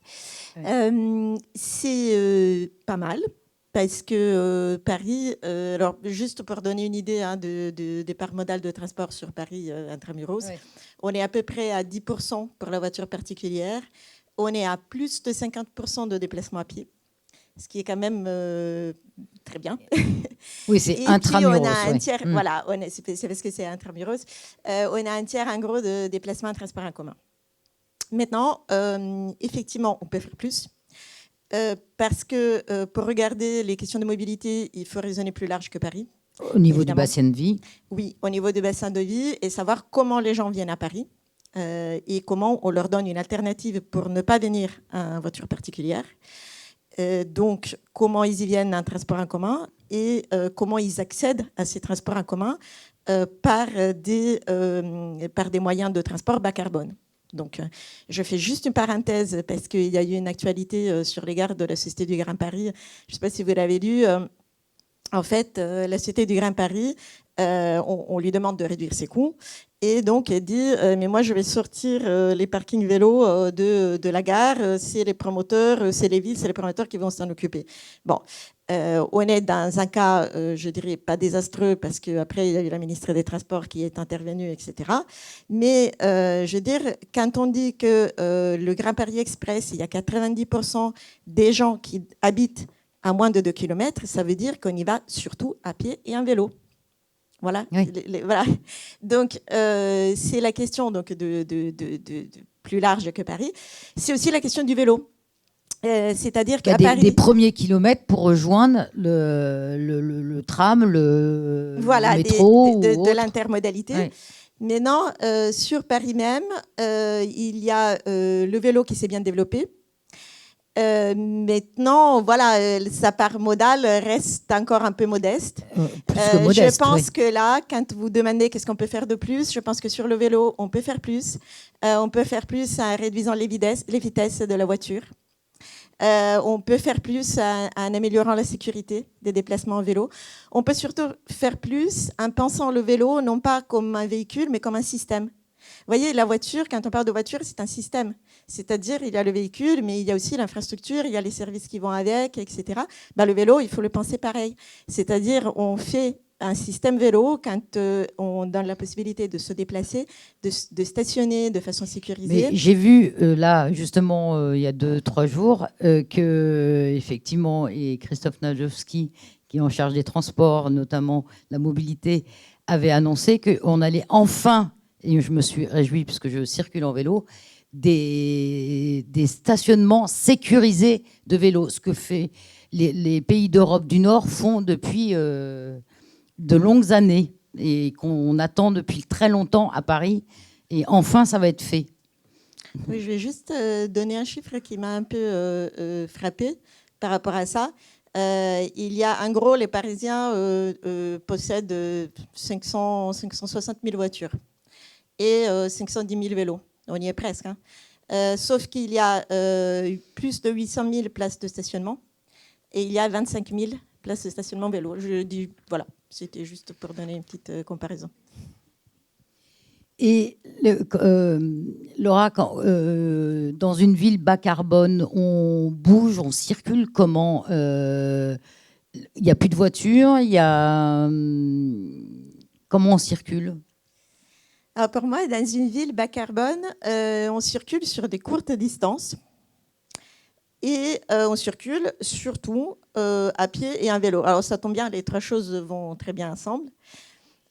[SPEAKER 6] C'est pas mal. Parce que Paris, alors juste pour donner une idée des parts modales de transport sur Paris intramuros, on est à peu près à 10% pour la voiture particulière, on est à plus de 50% de déplacement à pied, ce qui est quand même très bien.
[SPEAKER 4] Oui, c'est intramuros.
[SPEAKER 6] Et puis on a un tiers, voilà, c'est parce que c'est intramuros, on a un tiers en gros de déplacement en transport en commun. Maintenant, effectivement, on peut faire plus. Parce que pour regarder les questions de mobilité, il faut raisonner plus large que Paris.
[SPEAKER 4] Au niveau du bassin de vie ?
[SPEAKER 6] Oui, au niveau du bassin de vie et savoir comment les gens viennent à Paris et comment on leur donne une alternative pour ne pas venir en voiture particulière. Donc, comment ils y viennent en transport en commun et comment ils accèdent à ces transports en commun par des moyens de transport bas carbone. Donc, je fais juste une parenthèse parce qu'il y a eu une actualité sur l'égard de la Société du Grand Paris. Je ne sais pas si vous l'avez lu. En fait, la Société du Grand Paris, on lui demande de réduire ses coûts. Et donc, elle dit, mais moi, je vais sortir les parkings vélos de la gare. C'est les promoteurs, c'est les villes, c'est les promoteurs qui vont s'en occuper. Bon, on est dans un cas, je dirais, pas désastreux, parce qu'après, il y a eu la ministre des Transports qui est intervenue, etc. Mais, je veux dire, quand on dit que le Grand Paris Express, il y a 90% des gens qui habitent à moins de 2 km, ça veut dire qu'on y va surtout à pied et en vélo. Voilà.
[SPEAKER 4] Oui.
[SPEAKER 6] Voilà. Donc, c'est la question donc, de plus large que Paris. C'est aussi la question du vélo. C'est-à-dire qu'à Paris...
[SPEAKER 4] des premiers kilomètres pour rejoindre le tram, le métro.
[SPEAKER 6] De l'intermodalité. Oui. Maintenant, sur Paris même, il y a le vélo qui s'est bien développé. Maintenant, voilà, sa part modale reste encore un peu modeste.
[SPEAKER 4] Plus que modeste,
[SPEAKER 6] je pense
[SPEAKER 4] oui.
[SPEAKER 6] que là, quand vous demandez qu'est-ce qu'on peut faire de plus, je pense que sur le vélo, on peut faire plus. On peut faire plus en réduisant les vitesses de la voiture. On peut faire plus en améliorant la sécurité des déplacements en vélo. On peut surtout faire plus en pensant le vélo non pas comme un véhicule, mais comme un système. Vous voyez, la voiture, quand on parle de voiture, c'est un système. C'est-à-dire, il y a le véhicule, mais il y a aussi l'infrastructure, il y a les services qui vont avec, etc. Ben, le vélo, il faut le penser pareil. C'est-à-dire, on fait un système vélo quand on donne la possibilité de se déplacer, de stationner de façon sécurisée.
[SPEAKER 4] Mais j'ai vu là justement il y a 2-3 jours que effectivement et Christophe Najowski qui est en charge des transports, notamment la mobilité, avait annoncé qu'on allait enfin, et je me suis réjouie puisque je circule en vélo, des stationnements sécurisés de vélos, ce que fait les pays d'Europe du Nord font depuis de longues années et qu'on attend depuis très longtemps à Paris. Et enfin, ça va être fait.
[SPEAKER 6] Oui, je vais juste donner un chiffre qui m'a un peu frappé par rapport à ça. Il y a, en gros, les Parisiens possèdent 560 000 voitures et 510 000 vélos. On y est presque. Hein. Sauf qu'il y a plus de 800 000 places de stationnement et il y a 25 000 places de stationnement vélo. Je dis, voilà, c'était juste pour donner une petite comparaison.
[SPEAKER 4] Et Laura, dans une ville bas carbone, on bouge, on circule comment? Il n'y a plus de voitures, comment on circule?
[SPEAKER 6] Alors pour moi, dans une ville bas carbone, on circule sur des courtes distances et on circule surtout à pied et en vélo. Alors ça tombe bien, les trois choses vont très bien ensemble.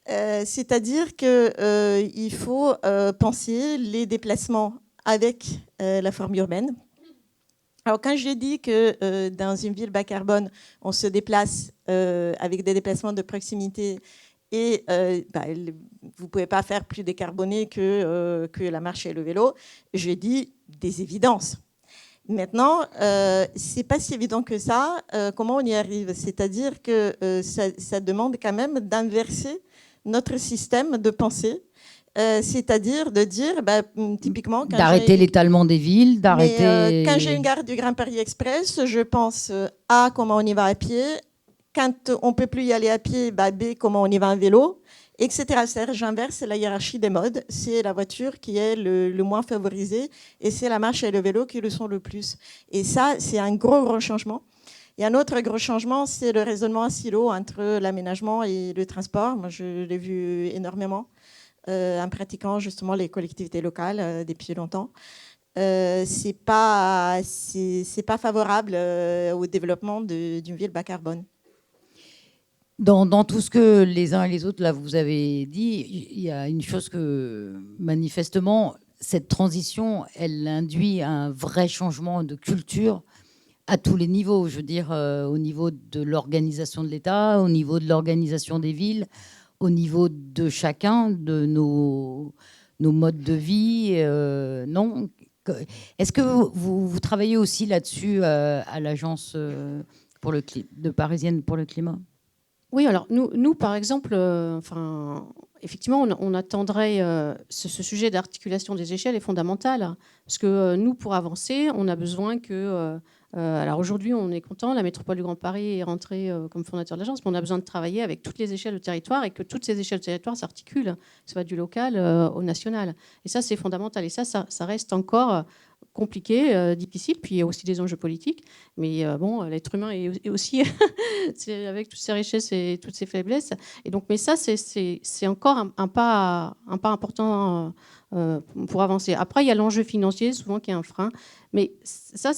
[SPEAKER 6] C'est-à-dire qu'il faut penser les déplacements avec la forme urbaine. Alors quand j'ai dit que dans une ville bas carbone, on se déplace avec des déplacements de proximité et vous ne pouvez pas faire plus décarboné que la marche et le vélo, j'ai dit des évidences. Maintenant, ce n'est pas si évident que ça. Comment on y arrive? C'est-à-dire que ça demande quand même d'inverser notre système de pensée, c'est-à-dire de dire, typiquement...
[SPEAKER 4] D'arrêter l'étalement des villes, d'arrêter...
[SPEAKER 6] quand j'ai une gare du Grand Paris Express, je pense A, comment on y va à pied. Quand on ne peut plus y aller à pied, B, comment on y va en vélo, etc. C'est-à-dire, j'inverse la hiérarchie des modes. C'est la voiture qui est le moins favorisée et c'est la marche et le vélo qui le sont le plus. Et ça, c'est un gros changement. Et un autre gros changement, c'est le raisonnement en silo entre l'aménagement et le transport. Moi, je l'ai vu énormément en pratiquant justement les collectivités locales depuis longtemps. C'est pas favorable au développement d'une ville bas carbone.
[SPEAKER 4] Dans tout ce que les uns et les autres, là, vous avez dit, il y a une chose que, manifestement, cette transition, elle induit un vrai changement de culture à tous les niveaux. Je veux dire, au niveau de l'organisation de l'État, au niveau de l'organisation des villes, au niveau de chacun, de nos modes de vie. Non. Est-ce que vous travaillez aussi là-dessus à l'agence de Parisienne pour le climat?
[SPEAKER 5] Oui, alors nous par exemple, effectivement, on attendrait ce sujet d'articulation des échelles est fondamental parce que nous, pour avancer, on a besoin que... alors aujourd'hui, on est content, la métropole du Grand Paris est rentrée comme fondateur de l'agence, mais on a besoin de travailler avec toutes les échelles de territoire et que toutes ces échelles de territoire s'articulent, que ce soit du local au national. Et ça, c'est fondamental. Et ça reste encore compliqué, difficile, puis il y a aussi des enjeux politiques. Mais bon, l'être humain est aussi, avec toutes ses richesses et toutes ses faiblesses. Et donc, mais ça, c'est encore un pas important pour avancer. Après, il y a l'enjeu financier, souvent, qui est un frein. Mais ça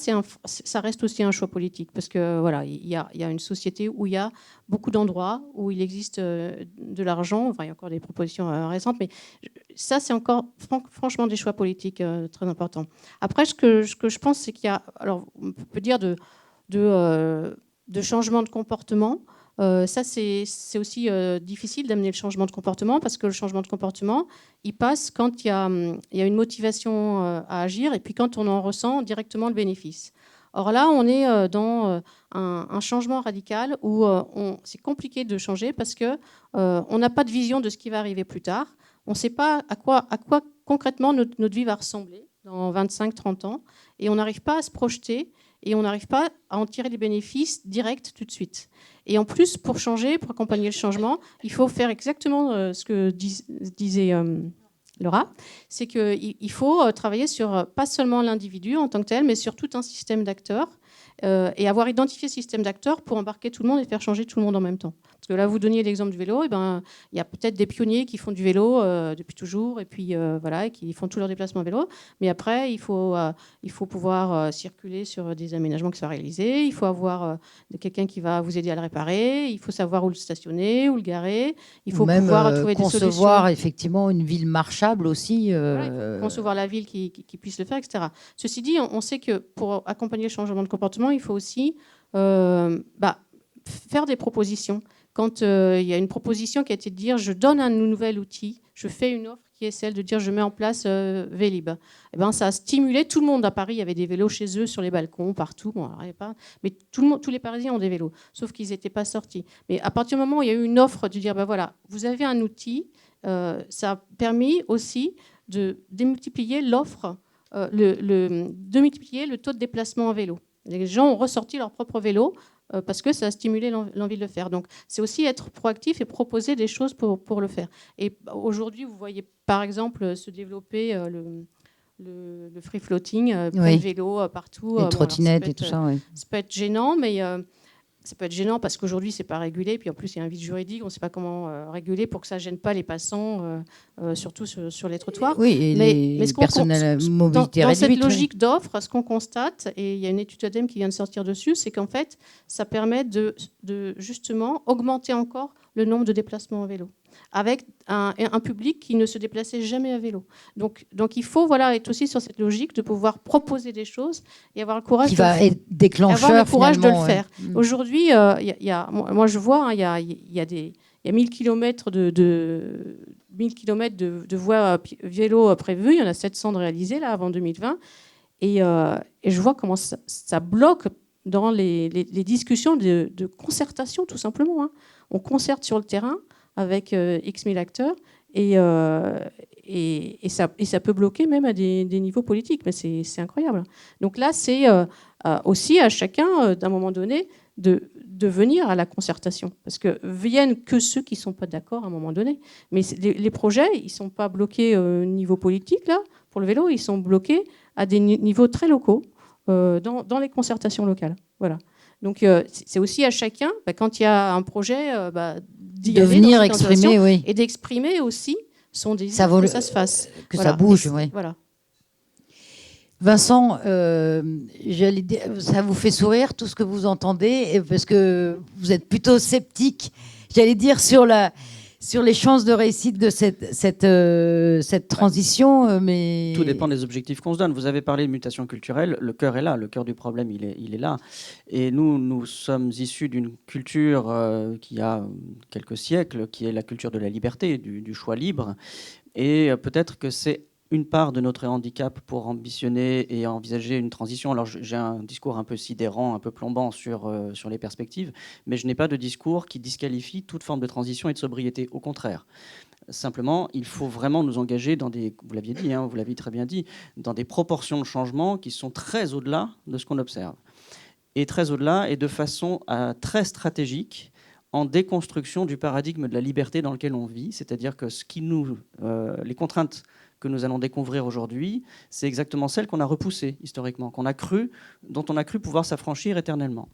[SPEAKER 5] reste aussi un choix politique. Parce que voilà, il y a une société où il y a beaucoup d'endroits où il existe de l'argent. Enfin, il y a encore des propositions récentes. Mais ça, c'est encore franchement des choix politiques très importants. Après, ce que je pense, c'est qu'il y a... Alors, on peut dire de changement de comportement. Ça, c'est aussi difficile d'amener le changement de comportement parce que le changement de comportement, il passe quand il y a une motivation à agir et puis quand on en ressent directement le bénéfice. Or là, on est dans un changement radical où c'est compliqué de changer parce qu'on n'a pas de vision de ce qui va arriver plus tard. On ne sait pas à quoi concrètement notre vie va ressembler dans 25-30 ans, et on n'arrive pas à se projeter, et on n'arrive pas à en tirer les bénéfices directs tout de suite. Et en plus, pour changer, pour accompagner le changement, il faut faire exactement ce que disait Laura, c'est qu'il faut travailler sur pas seulement l'individu en tant que tel, mais sur tout un système d'acteurs, et avoir identifié ce système d'acteurs pour embarquer tout le monde et faire changer tout le monde en même temps. Parce que là, vous donniez l'exemple du vélo, et ben, il y a peut-être des pionniers qui font du vélo depuis toujours, et puis voilà, et qui font tous leurs déplacements en vélo. Mais après, il faut pouvoir circuler sur des aménagements qui soient réalisés, il faut avoir quelqu'un qui va vous aider à le réparer, il faut savoir où le stationner, où le garer, il faut
[SPEAKER 4] même
[SPEAKER 5] pouvoir trouver des solutions.
[SPEAKER 4] concevoir effectivement une ville marchable aussi.
[SPEAKER 5] Voilà, il faut concevoir la ville qui puisse le faire, etc. Ceci dit, on sait que pour accompagner le changement de comportement, il faut aussi faire des propositions. Quand il y a une proposition qui a été de dire je donne un nouvel outil, je fais une offre qui est celle de dire je mets en place Vélib. Eh ben, ça a stimulé tout le monde. À Paris, il y avait des vélos chez eux, sur les balcons, partout. Bon, alors, mais tous les Parisiens ont des vélos, sauf qu'ils n'étaient pas sortis. Mais à partir du moment où il y a eu une offre de dire voilà, vous avez un outil, ça a permis aussi de démultiplier l'offre, de multiplier le taux de déplacement en vélo. Les gens ont ressorti leur propre vélo parce que ça a stimulé l'envie de le faire. Donc, c'est aussi être proactif et proposer des choses pour le faire. Et aujourd'hui, vous voyez par exemple se développer le free floating, plein de vélos partout.
[SPEAKER 4] Les trottinettes et tout ça, oui.
[SPEAKER 5] Ça peut être gênant, mais ça peut être gênant parce qu'aujourd'hui, c'est pas régulé. Puis en plus, il y a un vide juridique. On ne sait pas comment réguler pour que ça ne gêne pas les passants, surtout sur les trottoirs.
[SPEAKER 4] Oui, et les personnes à la mobilité
[SPEAKER 5] dans
[SPEAKER 4] réduite.
[SPEAKER 5] cette logique d'offre, ce qu'on constate, et il y a une étude ADEME qui vient de sortir dessus, c'est qu'en fait, ça permet de justement augmenter encore le nombre de déplacements en vélo, avec un public qui ne se déplaçait jamais à vélo. Donc il faut être aussi sur cette logique de pouvoir proposer des choses et avoir le courage,
[SPEAKER 4] être déclencheur,
[SPEAKER 5] avoir le courage de le faire.
[SPEAKER 4] Ouais.
[SPEAKER 5] Aujourd'hui, moi je vois, il y a 1000 km de voies vélo prévues, il y en a 700 de réalisées là, avant 2020, et je vois comment ça bloque dans les discussions de concertation, tout simplement. Hein. On concerte sur le terrain avec X 1000 acteurs, et ça peut bloquer même à des niveaux politiques, mais c'est incroyable. Donc là, c'est aussi à chacun, d'un moment donné, de venir à la concertation, parce que viennent que ceux qui ne sont pas d'accord à un moment donné. Mais les projets, ils ne sont pas bloqués au niveau politique, là, pour le vélo, ils sont bloqués à des niveaux très locaux, dans les concertations locales. Voilà. Donc c'est aussi à chacun, quand il y a un projet, d'y
[SPEAKER 4] de
[SPEAKER 5] aller
[SPEAKER 4] venir exprimer, oui.
[SPEAKER 5] Et d'exprimer aussi son désir que ça se fasse.
[SPEAKER 4] Que ça bouge, oui.
[SPEAKER 5] Voilà.
[SPEAKER 4] Vincent, j'allais dire, ça vous fait sourire tout ce que vous entendez, parce que vous êtes plutôt sceptique, j'allais dire, sur les chances de réussite de cette transition, mais...
[SPEAKER 2] Tout dépend des objectifs qu'on se donne. Vous avez parlé de mutation culturelle, le cœur est là, le cœur du problème, il est là. Et nous sommes issus d'une culture qui a quelques siècles, qui est la culture de la liberté, du choix libre. Et peut-être que c'est une part de notre handicap pour ambitionner et envisager une transition. Alors j'ai un discours un peu sidérant, un peu plombant sur les perspectives, mais je n'ai pas de discours qui disqualifie toute forme de transition et de sobriété. Au contraire. Simplement, il faut vraiment nous engager dans des, vous l'aviez dit, vous l'avez très bien dit, dans des proportions de changement qui sont très au-delà de ce qu'on observe. Et très au-delà et de façon très stratégique, en déconstruction du paradigme de la liberté dans lequel on vit, c'est-à-dire que les contraintes que nous allons découvrir aujourd'hui, c'est exactement celles qu'on a repoussées historiquement, dont on a cru pouvoir s'affranchir éternellement.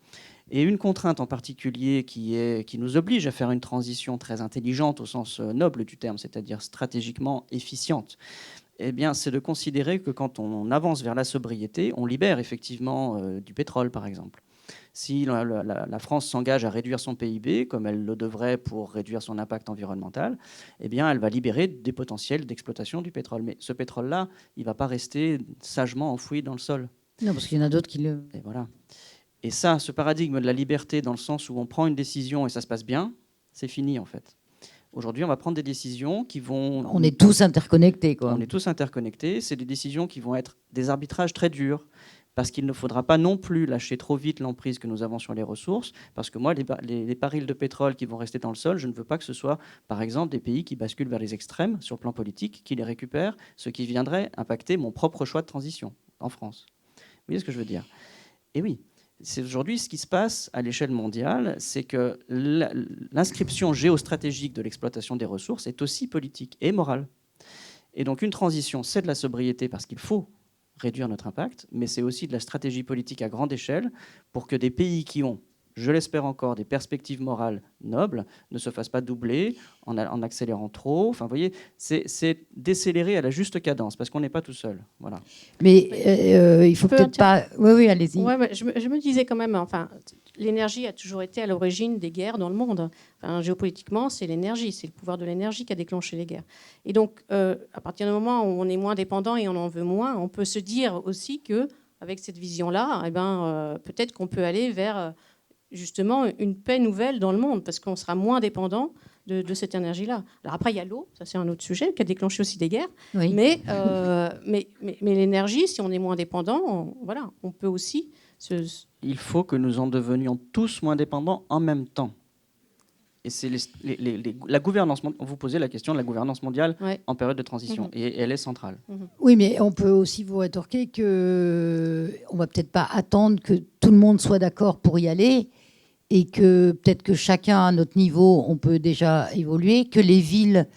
[SPEAKER 2] Et une contrainte en particulier qui nous oblige à faire une transition très intelligente au sens noble du terme, c'est-à-dire stratégiquement efficiente, eh bien, c'est de considérer que quand on avance vers la sobriété, on libère effectivement du pétrole, par exemple. Si la France s'engage à réduire son PIB, comme elle le devrait pour réduire son impact environnemental, eh bien, elle va libérer des potentiels d'exploitation du pétrole. Mais ce pétrole-là, il ne va pas rester sagement enfoui dans le sol.
[SPEAKER 4] Non, parce qu'il y en a d'autres qui le...
[SPEAKER 2] Et voilà. Et ça, ce paradigme de la liberté, dans le sens où on prend une décision et ça se passe bien, c'est fini, en fait. Aujourd'hui, on va prendre des décisions qui vont...
[SPEAKER 4] On est tous interconnectés, quoi.
[SPEAKER 2] On est tous interconnectés. C'est des décisions qui vont être des arbitrages très durs, parce qu'il ne faudra pas non plus lâcher trop vite l'emprise que nous avons sur les ressources, parce que moi, les barils de pétrole qui vont rester dans le sol, je ne veux pas que ce soit, par exemple, des pays qui basculent vers les extrêmes sur le plan politique, qui les récupèrent, ce qui viendrait impacter mon propre choix de transition en France. Vous voyez ce que je veux dire? Et oui, c'est aujourd'hui ce qui se passe à l'échelle mondiale, c'est que l'inscription géostratégique de l'exploitation des ressources est aussi politique et morale. Et donc une transition, c'est de la sobriété parce qu'il faut réduire notre impact, mais c'est aussi de la stratégie politique à grande échelle pour que des pays qui ont, je l'espère encore, des perspectives morales nobles ne se fassent pas doubler en accélérant trop. Enfin, vous voyez, c'est décélérer à la juste cadence parce qu'on n'est pas tout seul. Voilà.
[SPEAKER 4] Mais il faut peut-être pas... Oui, oui, allez-y.
[SPEAKER 5] Ouais, je me disais quand même, enfin, l'énergie a toujours été à l'origine des guerres dans le monde. Enfin, géopolitiquement, c'est l'énergie, c'est le pouvoir de l'énergie qui a déclenché les guerres. Et donc, à partir du moment où on est moins dépendant et on en veut moins, on peut se dire aussi que, avec cette vision-là, eh ben, peut-être qu'on peut aller vers justement une paix nouvelle dans le monde, parce qu'on sera moins dépendant de cette énergie-là. Alors après, il y a l'eau, ça c'est un autre sujet, qui a déclenché aussi des guerres.
[SPEAKER 4] Oui.
[SPEAKER 5] Mais l'énergie, si on est moins dépendant, voilà, on peut aussi
[SPEAKER 2] Il faut que nous en devenions tous moins dépendants en même temps. Et c'est la gouvernance. Vous posez la question de la gouvernance mondiale en période de transition, et elle est centrale.
[SPEAKER 4] Oui, mais on peut aussi vous rétorquer que on va peut-être pas attendre que tout le monde soit d'accord pour y aller, et que peut-être que chacun à notre niveau, on peut déjà évoluer, que les villes,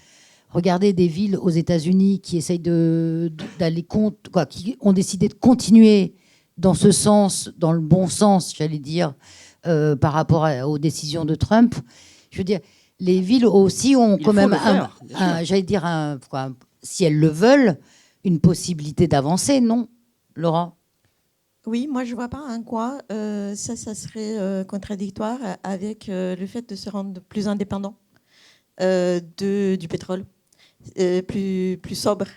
[SPEAKER 4] regardez des villes aux États-Unis qui essayent d'aller contre, quoi, qui ont décidé de continuer dans ce sens, dans le bon sens, j'allais dire, par rapport aux décisions de Trump. Je veux dire, les villes aussi ont quand même, j'allais dire, si elles le veulent, une possibilité d'avancer, non, Laura?
[SPEAKER 6] Oui, moi je vois pas en quoi ça serait contradictoire avec le fait de se rendre plus indépendant du pétrole, plus sobre.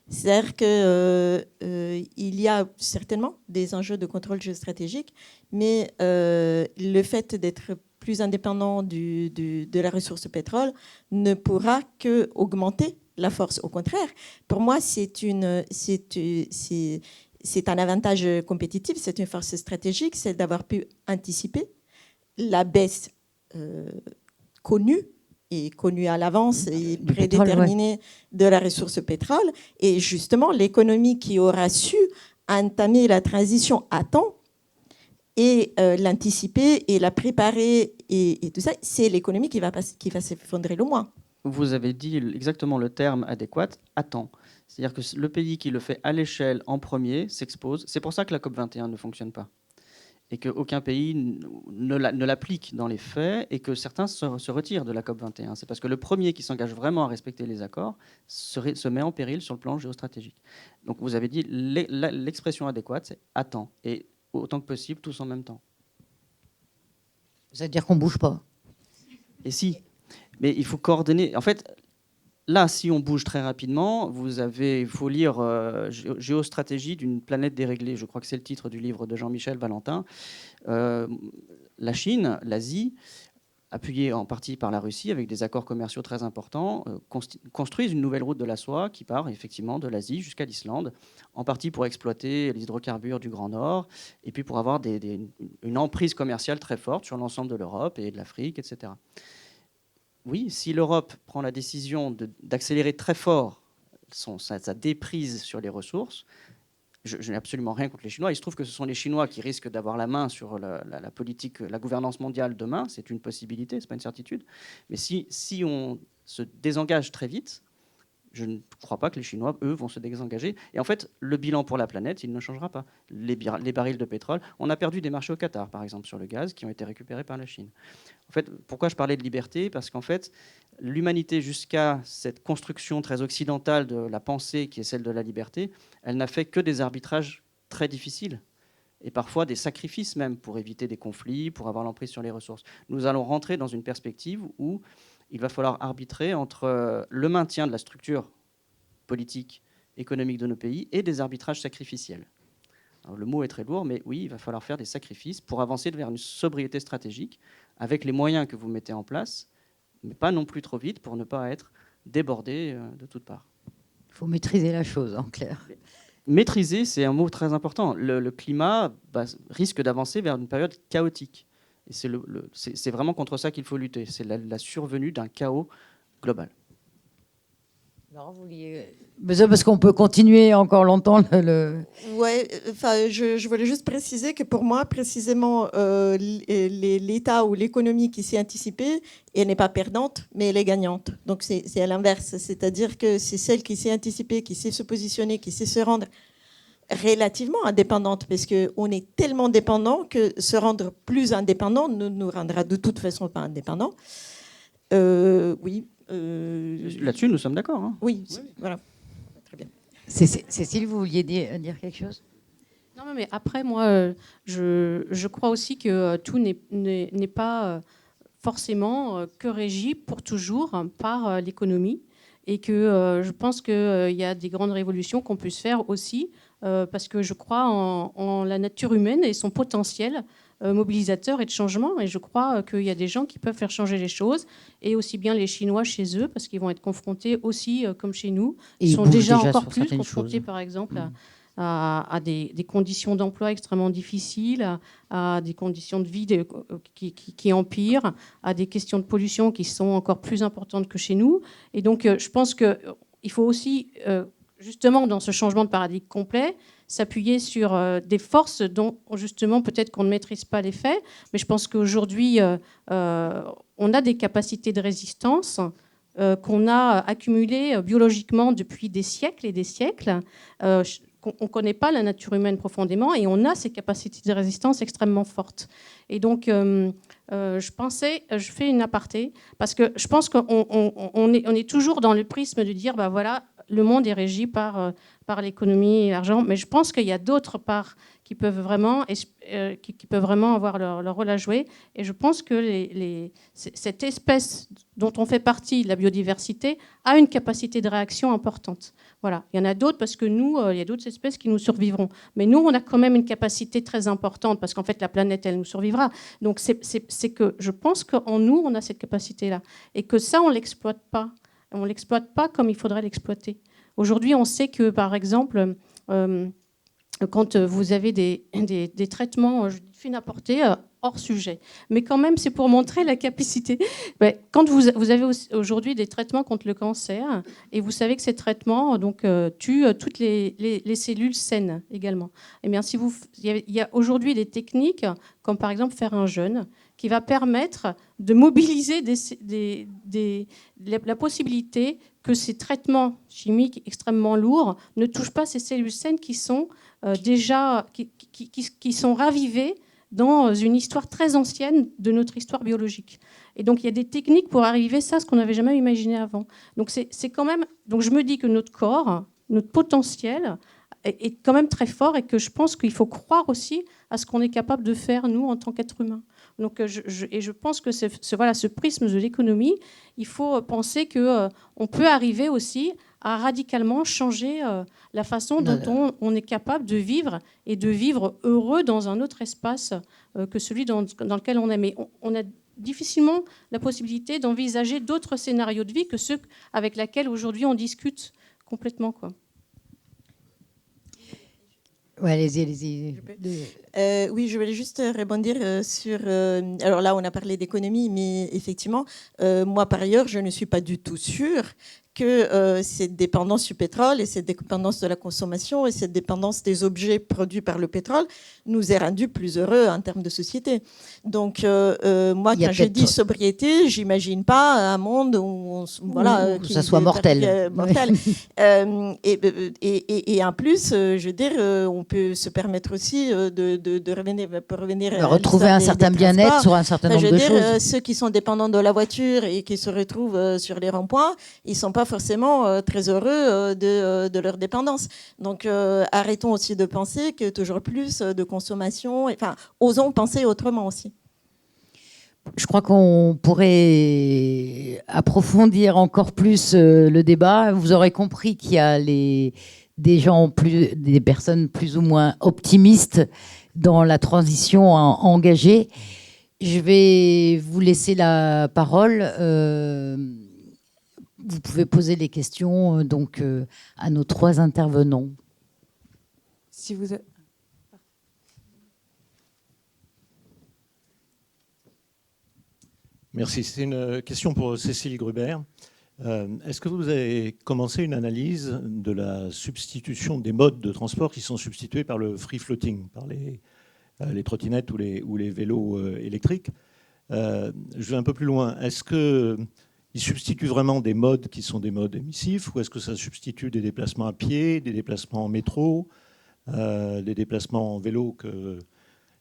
[SPEAKER 6] C'est-à-dire qu'il y a certainement des enjeux de contrôle géostratégique, mais le fait d'être plus indépendant de la ressource pétrole ne pourra qu'augmenter la force. Au contraire, pour moi, c'est un avantage compétitif, c'est une force stratégique, c'est d'avoir pu anticiper la baisse connue à l'avance et prédéterminée de la ressource pétrole. Et justement, l'économie qui aura su entamer la transition à temps et l'anticiper et la préparer et tout ça, c'est l'économie qui va s'effondrer le moins.
[SPEAKER 2] Vous avez dit exactement le terme adéquat, à temps. C'est-à-dire que le pays qui le fait à l'échelle en premier s'expose. C'est pour ça que la COP21 ne fonctionne pas. Et qu'aucun pays ne l'applique dans les faits et que certains se retirent de la COP21. C'est parce que le premier qui s'engage vraiment à respecter les accords se met en péril sur le plan géostratégique. Donc vous avez dit l'expression adéquate, c'est à temps. Et autant que possible, tous en même temps.
[SPEAKER 4] C'est-à-dire qu'on ne bouge pas.
[SPEAKER 2] Et si. Mais il faut coordonner. En fait, là, si on bouge très rapidement, il faut lire Géostratégie d'une planète déréglée. Je crois que c'est le titre du livre de Jean-Michel Valentin. La Chine, l'Asie, appuyée en partie par la Russie, avec des accords commerciaux très importants, construisent une nouvelle route de la soie qui part effectivement de l'Asie jusqu'à l'Islande, en partie pour exploiter les hydrocarbures du Grand Nord, et puis pour avoir une emprise commerciale très forte sur l'ensemble de l'Europe et de l'Afrique, etc. Oui, si l'Europe prend la décision d'accélérer très fort sa déprise sur les ressources, je n'ai absolument rien contre les Chinois. Il se trouve que ce sont les Chinois qui risquent d'avoir la main sur la politique, la gouvernance mondiale demain. C'est une possibilité, ce n'est pas une certitude. Mais si on se désengage très vite, je ne crois pas que les Chinois, eux, vont se désengager. Et en fait, le bilan pour la planète, il ne changera pas. Les barils de pétrole, on a perdu des marchés au Qatar, par exemple, sur le gaz, qui ont été récupérés par la Chine. En fait, pourquoi je parlais de liberté? Parce qu'en fait, l'humanité, jusqu'à cette construction très occidentale de la pensée, qui est celle de la liberté, elle n'a fait que des arbitrages très difficiles. Et parfois des sacrifices même pour éviter des conflits, pour avoir l'emprise sur les ressources. Nous allons rentrer dans une perspective où il va falloir arbitrer entre le maintien de la structure politique, économique de nos pays et des arbitrages sacrificiels. Alors, le mot est très lourd, mais oui, il va falloir faire des sacrifices pour avancer vers une sobriété stratégique avec les moyens que vous mettez en place, mais pas non plus trop vite pour ne pas être débordé de toutes parts.
[SPEAKER 4] Il faut maîtriser la chose, en clair.
[SPEAKER 2] maîtriser, c'est un mot très important. Le climat risque d'avancer vers une période chaotique. Et c'est vraiment contre ça qu'il faut lutter. C'est la survenue d'un chaos global.
[SPEAKER 4] Alors, vous vouliez... Parce qu'on peut continuer encore longtemps
[SPEAKER 6] Ouais, enfin, je voulais juste préciser que pour moi, précisément, l'État ou l'économie qui s'est anticipée, elle n'est pas perdante, mais elle est gagnante. Donc c'est à l'inverse, c'est-à-dire que c'est celle qui s'est anticipée, qui sait se positionner, qui sait se rendre relativement indépendante, parce qu'on est tellement dépendant que se rendre plus indépendant ne nous rendra de toute façon pas indépendants. Oui.
[SPEAKER 2] Là-dessus, nous sommes d'accord. Hein.
[SPEAKER 6] Oui, voilà. Très bien.
[SPEAKER 4] Cécile, vous vouliez dire quelque chose?
[SPEAKER 5] Non, mais après, moi, je crois aussi que tout n'est pas forcément que régi pour toujours par l'économie, et que je pense qu'il y a des grandes révolutions qu'on peut se faire aussi, parce que je crois en la nature humaine et son potentiel mobilisateur et de changement. Et je crois qu'il y a des gens qui peuvent faire changer les choses, et aussi bien les Chinois chez eux, parce qu'ils vont être confrontés aussi, comme chez nous, ils sont déjà encore plus confrontés, par exemple, à des conditions d'emploi extrêmement difficiles, à des conditions de vie qui empirent, à des questions de pollution qui sont encore plus importantes que chez nous. Et donc, je pense qu'il faut aussi, justement, dans ce changement de paradigme complet, s'appuyer sur des forces dont, justement, peut-être qu'on ne maîtrise pas l'effet. Mais je pense qu'aujourd'hui, on a des capacités de résistance qu'on a accumulées biologiquement depuis des siècles et des siècles. On ne connaît pas la nature humaine profondément, et on a ces capacités de résistance extrêmement fortes. Et donc, je fais une aparté, parce que je pense qu'on est toujours dans le prisme de dire, bah voilà, le monde est régi par l'économie et l'argent, mais je pense qu'il y a d'autres parts qui peuvent vraiment avoir leur rôle à jouer. Et je pense que cette espèce dont on fait partie, la biodiversité, a une capacité de réaction importante. Voilà. Il y en a d'autres, parce que nous, il y a d'autres espèces qui nous survivront. Mais nous, on a quand même une capacité très importante, parce qu'en fait, la planète, elle nous survivra. Donc, c'est que je pense qu'en nous, on a cette capacité-là. Et que ça, on ne l'exploite pas. On ne l'exploite pas comme il faudrait l'exploiter. Aujourd'hui, on sait que, par exemple, quand vous avez des traitements, je fais une aparté hors sujet, mais quand même, c'est pour montrer la capacité. Quand vous avez aujourd'hui des traitements contre le cancer, et vous savez que ces traitements tuent toutes les cellules saines également. Eh bien, il y a aujourd'hui des techniques, comme par exemple faire un jeûne, qui va permettre de mobiliser la possibilité que ces traitements chimiques extrêmement lourds ne touchent pas ces cellules saines qui sont qui sont ravivées dans une histoire très ancienne de notre histoire biologique. Et donc, il y a des techniques pour arriver à ça, ce qu'on n'avait jamais imaginé avant. Donc, c'est quand même... Donc, je me dis que notre corps, notre potentiel est quand même très fort, et que je pense qu'il faut croire aussi à ce qu'on est capable de faire, nous, en tant qu'êtres humains. Donc, je pense que ce prisme de l'économie, il faut penser qu'on peut arriver aussi à radicalement changer la façon dont on est capable de vivre, et de vivre heureux dans un autre espace que celui dans lequel on est. Mais on a difficilement la possibilité d'envisager d'autres scénarios de vie que ceux avec lesquels aujourd'hui on discute complètement, quoi.
[SPEAKER 4] Ouais, allez-y.
[SPEAKER 6] Oui, je voulais juste rebondir sur... alors là, on a parlé d'économie, mais effectivement, moi, par ailleurs, je ne suis pas du tout sûre que cette dépendance du pétrole, et cette dépendance de la consommation, et cette dépendance des objets produits par le pétrole nous ait rendus plus heureux en termes de société. Donc, moi, quand je dis sobriété, j'imagine pas un monde où
[SPEAKER 4] que ça soit mortel.
[SPEAKER 6] Et en plus, je veux dire, on peut se permettre aussi de revenir
[SPEAKER 4] retrouver un certain bien-être sur un certain nombre de choses.
[SPEAKER 6] Ceux qui sont dépendants de la voiture et qui se retrouvent sur les ronds-points, ils sont pas forcément très heureux de leur dépendance. Donc, arrêtons aussi de penser que toujours plus de consommation. Enfin, osons penser autrement aussi.
[SPEAKER 4] Je crois qu'on pourrait approfondir encore plus le débat. Vous aurez compris qu'il y a des personnes plus ou moins optimistes dans la transition engagée. Je vais vous laisser la parole. Vous pouvez poser des questions à nos trois intervenants.
[SPEAKER 7] si vous...
[SPEAKER 8] Merci. C'est une question pour Cécile Gruber. Est-ce que vous avez commencé une analyse de la substitution des modes de transport qui sont substitués par le free floating, par les trottinettes ou les vélos électriques? Je vais un peu plus loin. Est-ce qu'ils substituent vraiment des modes qui sont des modes émissifs, ou est-ce que ça substitue des déplacements à pied, des déplacements en métro, des déplacements en vélo que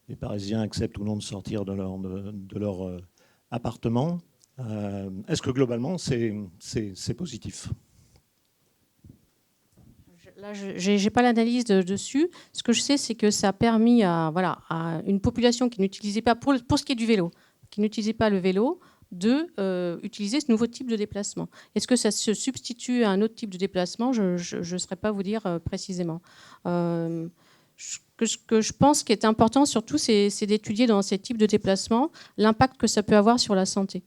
[SPEAKER 8] les Parisiens acceptent ou non de sortir de leur appartement? Est-ce que globalement c'est positif?
[SPEAKER 5] Là, je n'ai pas l'analyse dessus. Ce que je sais, c'est que ça a permis à une population qui n'utilisait pas, pour ce qui est du vélo, qui n'utilisait pas le vélo, de utiliser ce nouveau type de déplacement. Est-ce que ça se substitue à un autre type de déplacement? Je ne saurais pas vous dire précisément. Ce que je pense qui est important surtout, c'est d'étudier dans ces types de déplacements l'impact que ça peut avoir sur la santé.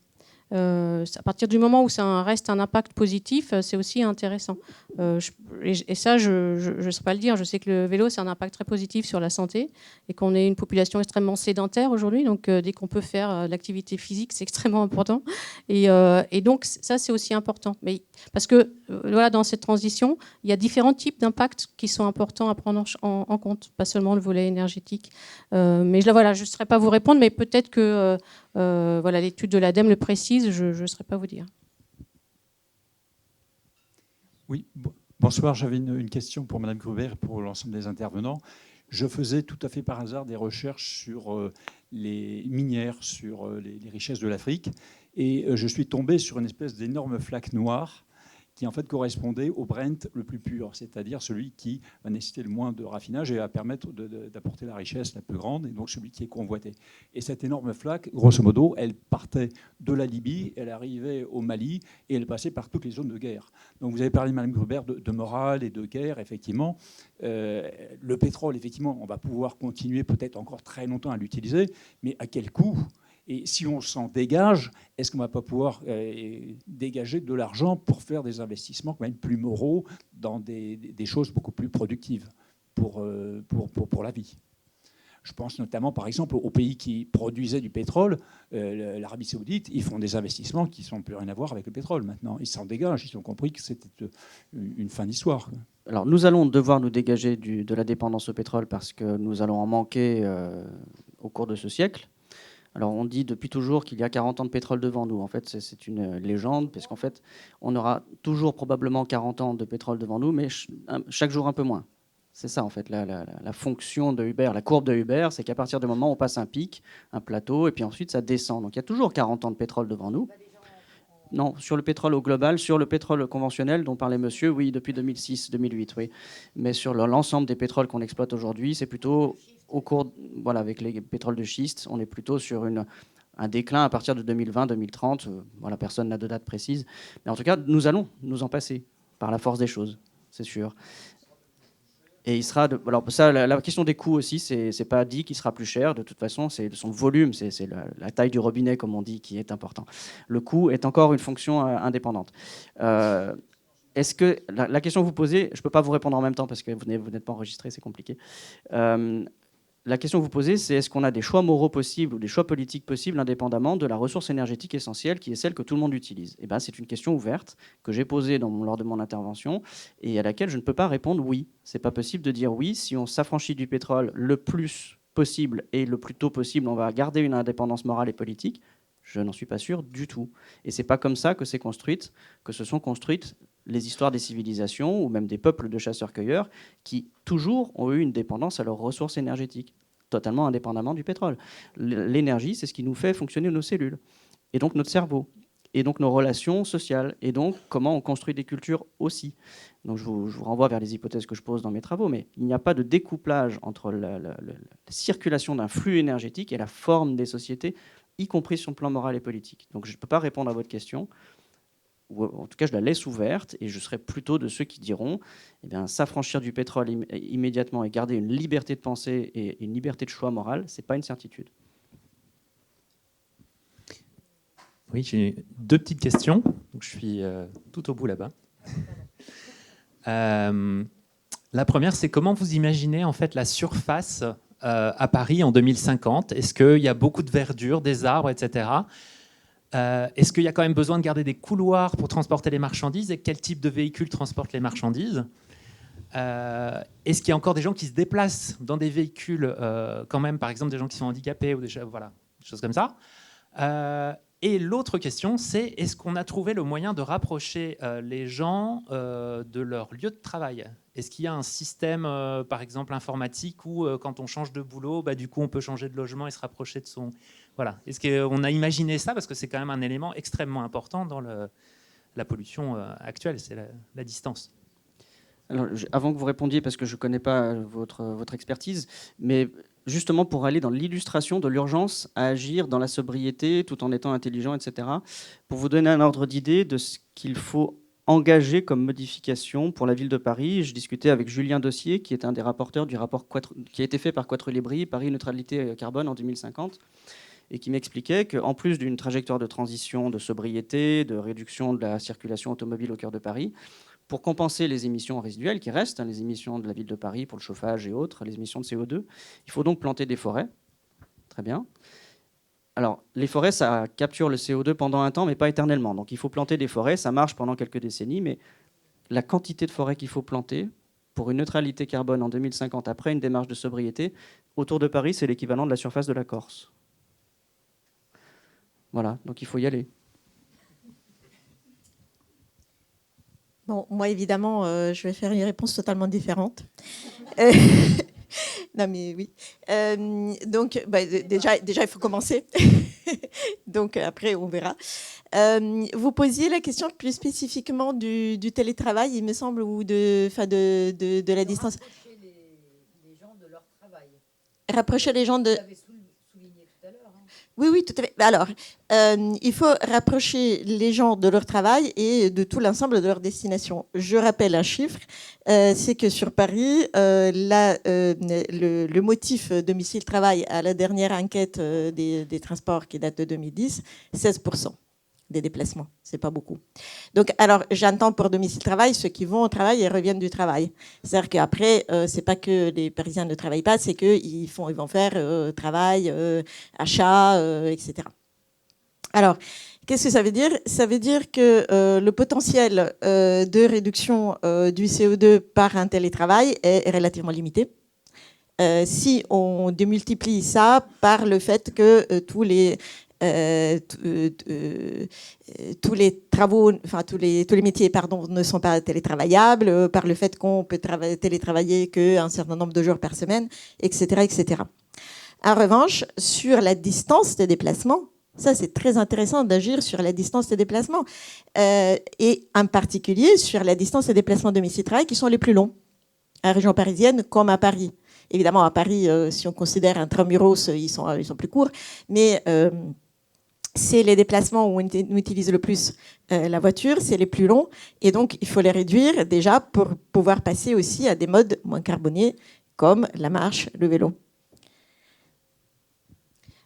[SPEAKER 5] À partir du moment où ça reste un impact positif, c'est aussi intéressant. Et ça, je ne sais pas le dire. Je sais que le vélo, c'est un impact très positif sur la santé et qu'on est une population extrêmement sédentaire aujourd'hui. Donc, dès qu'on peut faire de l'activité physique, c'est extrêmement important. Et donc, ça, c'est aussi important. Mais, parce que voilà, dans cette transition, il y a différents types d'impacts qui sont importants à prendre en compte, pas seulement le volet énergétique. Mais voilà, je ne saurais pas vous répondre, mais peut-être que voilà, l'étude de l'ADEME le précise, je ne saurais pas vous dire.
[SPEAKER 9] Oui, bonsoir, j'avais une question pour Madame Gruber et pour l'ensemble des intervenants. Je faisais tout à fait par hasard des recherches sur les minières, sur les richesses de l'Afrique, et je suis tombé sur une espèce d'énorme flaque noire qui en fait correspondait au Brent le plus pur, c'est-à-dire celui qui va nécessiter le moins de raffinage et va permettre d'apporter la richesse la plus grande, et donc celui qui est convoité. Et cette énorme flaque, grosso modo, elle partait de la Libye, elle arrivait au Mali, et elle passait par toutes les zones de guerre. Donc vous avez parlé, Mme Gruber, de morale et de guerre, effectivement. Le pétrole, effectivement, on va pouvoir continuer peut-être encore très longtemps à l'utiliser, mais à quel coût ? Et si on s'en dégage, est-ce qu'on ne va pas pouvoir dégager de l'argent pour faire des investissements quand même plus moraux dans des choses beaucoup plus productives pour la vie? Je pense notamment, par exemple, aux pays qui produisaient du pétrole. L'Arabie saoudite, ils font des investissements qui n'ont plus rien à voir avec le pétrole maintenant. Ils s'en dégagent, ils ont compris que c'était une fin d'histoire.
[SPEAKER 2] Alors, nous allons devoir nous dégager de la dépendance au pétrole parce que nous allons en manquer au cours de ce siècle. Alors on dit depuis toujours qu'il y a 40 ans de pétrole devant nous. En fait, c'est une légende, parce qu'en fait, on aura toujours probablement 40 ans de pétrole devant nous, mais chaque jour un peu moins. C'est ça, en fait, la fonction de Huber, la courbe de Huber, c'est qu'à partir du moment où on passe un pic, un plateau, et puis ensuite ça descend. Donc il y a toujours 40 ans de pétrole devant nous. Non, sur le pétrole au global, sur le pétrole conventionnel dont parlait monsieur, oui, depuis 2006-2008, oui. Mais sur l'ensemble des pétroles qu'on exploite aujourd'hui, c'est plutôt au cours, voilà, avec les pétroles de schiste, on est plutôt sur un déclin à partir de 2020-2030. Voilà, personne n'a de date précise. Mais en tout cas, nous allons nous en passer par la force des choses, c'est sûr. Et il sera alors ça, la question des coûts aussi, c'est pas dit qu'il sera plus cher. De toute façon, c'est son volume, c'est la taille du robinet, comme on dit, qui est important. Le coût est encore une fonction indépendante. Est-ce que la question que vous posez, je peux pas vous répondre en même temps parce que vous n'êtes pas enregistré, c'est compliqué. La question que vous posez, c'est est-ce qu'on a des choix moraux possibles ou des choix politiques possibles indépendamment de la ressource énergétique essentielle qui est celle que tout le monde utilise? Eh ben, c'est une question ouverte que j'ai posée lors de mon intervention et à laquelle je ne peux pas répondre oui. C'est pas possible de dire oui. Si on s'affranchit du pétrole le plus possible et le plus tôt possible, on va garder une indépendance morale et politique. Je n'en suis pas sûr du tout. Et c'est pas comme ça que se sont construites les histoires des civilisations ou même des peuples de chasseurs-cueilleurs qui toujours ont eu une dépendance à leurs ressources énergétiques, totalement indépendamment du pétrole. L'énergie, c'est ce qui nous fait fonctionner nos cellules, et donc notre cerveau, et donc nos relations sociales, et donc comment on construit des cultures aussi. Donc je vous renvoie vers les hypothèses que je pose dans mes travaux, mais il n'y a pas de découplage entre la circulation d'un flux énergétique et la forme des sociétés, y compris sur le plan moral et politique. Donc je ne peux pas répondre à votre question, ou en tout cas je la laisse ouverte, et je serai plutôt de ceux qui diront s'affranchir du pétrole immédiatement et garder une liberté de pensée et une liberté de choix moral, ce n'est pas une certitude.
[SPEAKER 10] Oui, j'ai deux petites questions. Donc, je suis tout au bout là-bas. La première, c'est comment vous imaginez en fait la surface à Paris en 2050 ? Est-ce qu'il y a beaucoup de verdure, des arbres, etc. Est-ce qu'il y a quand même besoin de garder des couloirs pour transporter les marchandises et quel type de véhicules transportent les marchandises ? Est-ce qu'il y a encore des gens qui se déplacent dans des véhicules quand même, par exemple des gens qui sont handicapés ou des choses comme ça ? Et l'autre question, c'est est-ce qu'on a trouvé le moyen de rapprocher les gens de leur lieu de travail ? Est-ce qu'il y a un système, par exemple informatique, où quand on change de boulot, du coup on peut changer de logement et se rapprocher de son... Voilà. Est-ce qu'on a imaginé ça ? Parce que c'est quand même un élément extrêmement important dans la pollution actuelle, c'est la distance.
[SPEAKER 2] Alors, avant que vous répondiez, parce que je ne connais pas votre expertise, mais justement pour aller dans l'illustration de l'urgence à agir dans la sobriété tout en étant intelligent, etc., pour vous donner un ordre d'idée de ce qu'il faut engager comme modification pour la ville de Paris, je discutais avec Julien Dossier, qui est un des rapporteurs du rapport qui a été fait par Quattrelibri, Paris neutralité carbone en 2050, et qui m'expliquait qu'en plus d'une trajectoire de transition, de sobriété, de réduction de la circulation automobile au cœur de Paris, pour compenser les émissions résiduelles qui restent, les émissions de la ville de Paris pour le chauffage et autres, les émissions de CO2, il faut donc planter des forêts. Très bien. Alors, les forêts, ça capture le CO2 pendant un temps, mais pas éternellement. Donc, il faut planter des forêts, ça marche pendant quelques décennies, mais la quantité de forêts qu'il faut planter pour une neutralité carbone en 2050, après une démarche de sobriété, autour de Paris, c'est l'équivalent de la surface de la Corse. Voilà, donc il faut y aller.
[SPEAKER 6] Bon, moi, évidemment, je vais faire une réponse totalement différente. Non, mais oui. Donc, déjà, il faut commencer. Donc, après, on verra. Vous posiez la question plus spécifiquement du télétravail, il me semble, ou de la distance.
[SPEAKER 4] Rapprocher les gens de leur travail.
[SPEAKER 6] Rapprocher les gens de...
[SPEAKER 4] Vous l'avez souligné tout à l'heure.
[SPEAKER 6] Oui, tout à fait. Alors, il faut rapprocher les gens de leur travail et de tout l'ensemble de leur destination. Je rappelle un chiffre, c'est que sur Paris, le motif domicile-travail à la dernière enquête des transports qui date de 2010, 16% des déplacements. C'est pas beaucoup. Donc, alors, j'entends pour domicile-travail ceux qui vont au travail et reviennent du travail. C'est-à-dire qu'après, c'est pas que les Parisiens ne travaillent pas, c'est qu'ils vont faire travail, achat, etc. Alors, qu'est-ce que ça veut dire ? Ça veut dire que le potentiel de réduction du CO2 par un télétravail est relativement limité. Si on démultiplie ça par le fait que tous les travaux, enfin tous les métiers, ne sont pas télétravaillables, par le fait qu'on peut télétravailler qu'un certain nombre de jours par semaine, etc., etc. En revanche, sur la distance des déplacements, ça c'est très intéressant d'agir sur la distance des déplacements, et en particulier sur la distance des déplacements domicile-travail qui sont les plus longs, en région parisienne comme à Paris. Évidemment, à Paris, si on considère intramuros, ils sont plus courts, mais c'est les déplacements où on utilise le plus la voiture, c'est les plus longs, et donc il faut les réduire déjà pour pouvoir passer aussi à des modes moins carbonés comme la marche, le vélo.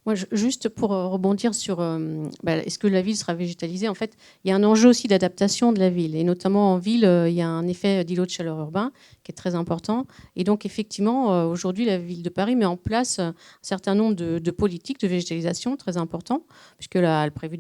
[SPEAKER 5] Moi, juste pour rebondir sur est-ce que la ville sera végétalisée, en fait, il y a un enjeu aussi d'adaptation de la ville. Et notamment en ville, il y a un effet d'îlot de chaleur urbain qui est très important. Et donc, effectivement, aujourd'hui, la ville de Paris met en place un certain nombre de politiques de végétalisation très importants, puisqu'elle a prévu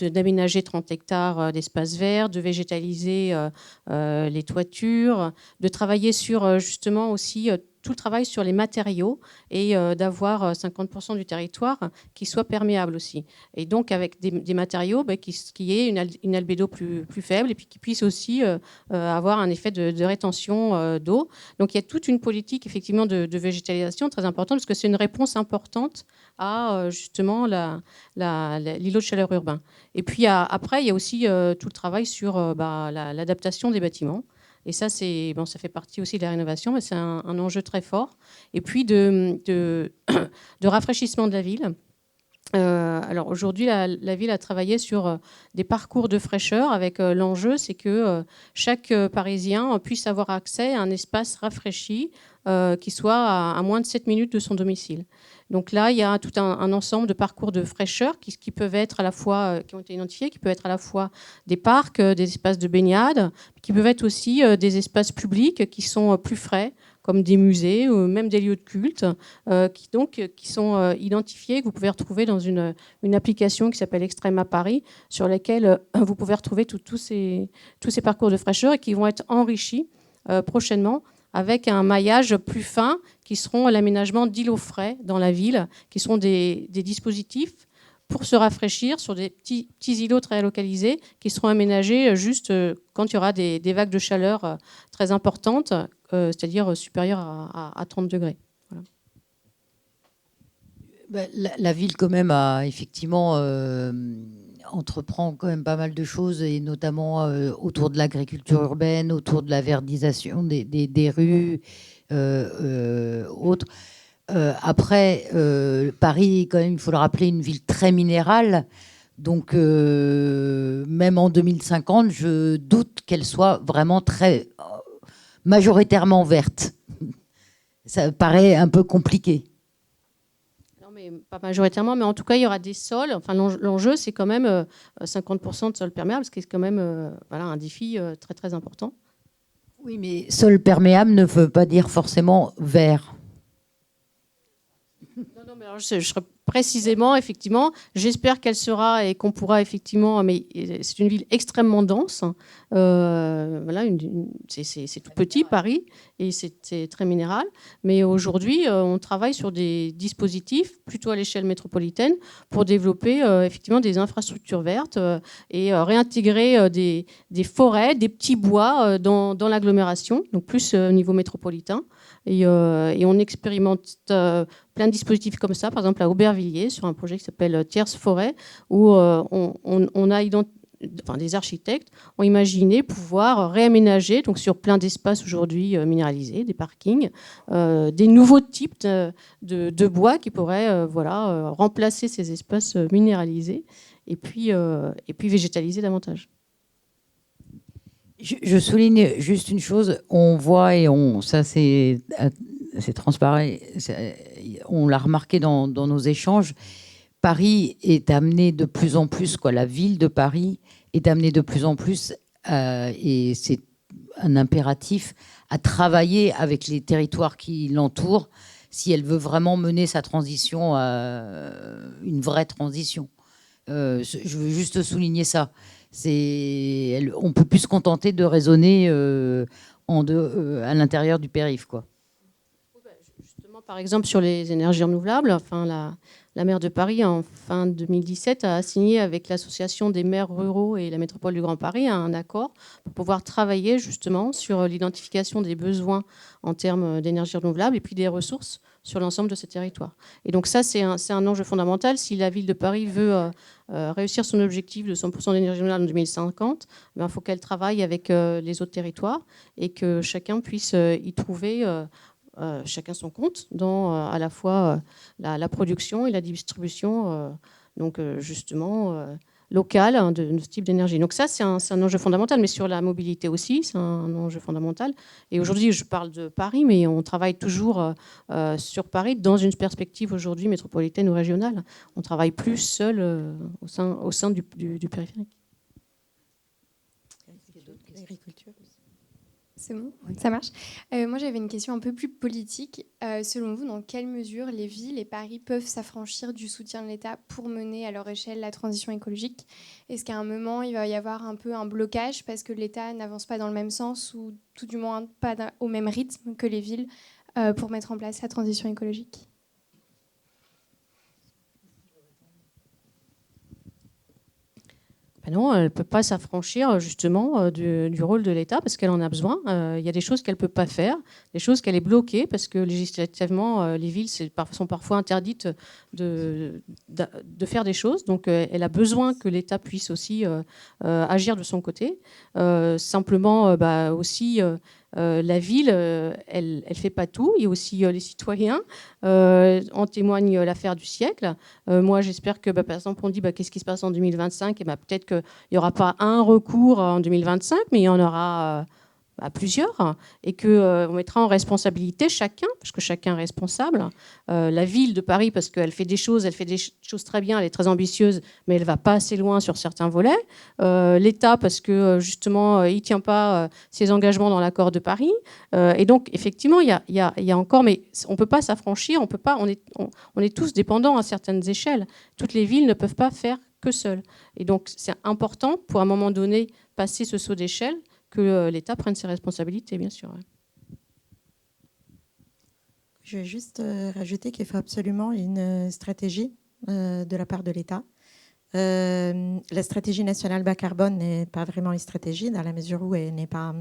[SPEAKER 5] d'aménager 30 hectares d'espaces verts, de végétaliser les toitures, de travailler sur justement aussi tout le travail sur les matériaux et d'avoir 50% du territoire qui soit perméable aussi. Et donc avec des matériaux qui aient une albédo plus faible et puis qui puissent aussi avoir un effet de rétention d'eau. Donc il y a toute une politique effectivement de végétalisation très importante parce que c'est une réponse importante à justement l'îlot de chaleur urbain. Et puis après, il y a aussi tout le travail sur l'adaptation des bâtiments. Et ça, ça fait partie aussi de la rénovation, mais c'est un enjeu très fort. Et puis de rafraîchissement de la ville. Alors aujourd'hui, la ville a travaillé sur des parcours de fraîcheur avec l'enjeu, c'est que chaque Parisien puisse avoir accès à un espace rafraîchi qui soit à moins de 7 minutes de son domicile. Donc là, il y a tout un ensemble de parcours de fraîcheur qui peuvent être à la fois, qui ont été identifiés, qui peuvent être à la fois des parcs, des espaces de baignade, qui peuvent être aussi des espaces publics qui sont plus frais, comme des musées ou même des lieux de culte, qui sont identifiés, que vous pouvez retrouver dans une application qui s'appelle Extrême à Paris, sur laquelle vous pouvez retrouver tous ces parcours de fraîcheur et qui vont être enrichis prochainement avec un maillage plus fin qui seront l'aménagement d'îlots frais dans la ville, qui seront des dispositifs pour se rafraîchir sur des petits îlots très localisés qui seront aménagés juste quand il y aura des vagues de chaleur très importantes, c'est-à-dire supérieures à 30 degrés. Voilà.
[SPEAKER 4] La ville, quand même, a effectivement entreprend quand même pas mal de choses, et notamment autour de l'agriculture urbaine, autour de la verdisation des rues, autres. Après, Paris, quand même, il faut le rappeler, une ville très minérale. Donc, même en 2050, je doute qu'elle soit vraiment très majoritairement verte. Ça paraît un peu compliqué.
[SPEAKER 5] Pas majoritairement, mais en tout cas, il y aura des sols. Enfin, l'enjeu, c'est quand même 50% de sols perméables, ce qui est quand même un défi très, très important.
[SPEAKER 4] Oui, mais sol perméable ne veut pas dire forcément vert.
[SPEAKER 5] Non, mais alors, je serais précisément, effectivement, j'espère qu'elle sera et qu'on pourra effectivement, mais c'est une ville extrêmement dense. Voilà, c'est tout petit, Paris, et c'est très minéral. Mais aujourd'hui, on travaille sur des dispositifs, plutôt à l'échelle métropolitaine, pour développer effectivement des infrastructures vertes et réintégrer des forêts, des petits bois dans l'agglomération, donc plus au niveau métropolitain. Et on expérimente plein de dispositifs comme ça, par exemple à Aubervilliers, sur un projet qui s'appelle Tierce Forêt, où on a des architectes ont imaginé pouvoir réaménager, donc sur plein d'espaces aujourd'hui minéralisés, des parkings, des nouveaux types de bois qui pourraient remplacer ces espaces minéralisés et puis végétaliser davantage.
[SPEAKER 4] Je souligne juste une chose, on voit, et ça c'est transparent, on l'a remarqué dans nos échanges, Paris est amené de plus en plus, la ville de Paris est amenée de plus en plus, et c'est un impératif, à travailler avec les territoires qui l'entourent si elle veut vraiment mener sa transition à une vraie transition. Je veux juste souligner ça. On ne peut plus se contenter de raisonner à l'intérieur du périph', quoi.
[SPEAKER 5] Justement, par exemple, sur les énergies renouvelables, la maire de Paris, en fin 2017, a signé avec l'Association des maires ruraux et la métropole du Grand Paris un accord pour pouvoir travailler justement sur l'identification des besoins en termes d'énergie renouvelable et puis des ressources sur l'ensemble de ces territoires. Et donc ça, c'est un enjeu fondamental. Si la ville de Paris veut réussir son objectif de 100% d'énergie renouvelable en 2050, il faut qu'elle travaille avec les autres territoires et que chacun puisse y trouver chacun son compte dans à la fois la production et la distribution locale de ce type d'énergie. Donc ça, c'est un enjeu fondamental, mais sur la mobilité aussi, c'est un enjeu fondamental. Et aujourd'hui, je parle de Paris, mais on travaille toujours sur Paris dans une perspective aujourd'hui métropolitaine ou régionale. On ne travaille plus seul au sein du périphérique.
[SPEAKER 6] L'agriculture.
[SPEAKER 7] C'est bon, ça marche. Moi, j'avais une question un peu plus politique. Selon vous, dans quelle mesure les villes et Paris peuvent s'affranchir du soutien de l'État pour mener à leur échelle la transition écologique ? Est-ce qu'à un moment, il va y avoir un peu un blocage parce que l'État n'avance pas dans le même sens ou tout du moins pas au même rythme que les villes pour mettre en place la transition écologique ?
[SPEAKER 5] Non, elle ne peut pas s'affranchir justement du rôle de l'État parce qu'elle en a besoin. Il y a des choses qu'elle ne peut pas faire, des choses qu'elle est bloquée parce que législativement, les villes sont parfois interdites de faire des choses. Donc elle a besoin que l'État puisse aussi agir de son côté. Simplement, aussi... la ville, elle ne fait pas tout. Il y a aussi les citoyens. En témoigne l'affaire du siècle. Moi, j'espère que, par exemple, on dit qu'est-ce qui se passe en 2025 ? Et peut-être qu'il n'y aura pas un recours en 2025, mais il y en aura à plusieurs, et qu'on mettra en responsabilité chacun, parce que chacun est responsable. La ville de Paris, parce qu'elle fait des choses très bien, elle est très ambitieuse, mais elle ne va pas assez loin sur certains volets. L'État, parce que justement, il ne tient pas ses engagements dans l'accord de Paris. Et donc, effectivement, il y a encore, mais on ne peut pas s'affranchir, on est tous dépendants à certaines échelles. Toutes les villes ne peuvent pas faire que seules. Et donc, c'est important, pour à un moment donné, passer ce saut d'échelle, que l'État prenne ses responsabilités, bien sûr.
[SPEAKER 6] Je vais juste rajouter qu'il faut absolument une stratégie de la part de l'État. La stratégie nationale bas carbone n'est pas vraiment une stratégie dans la mesure où elle n'est pas...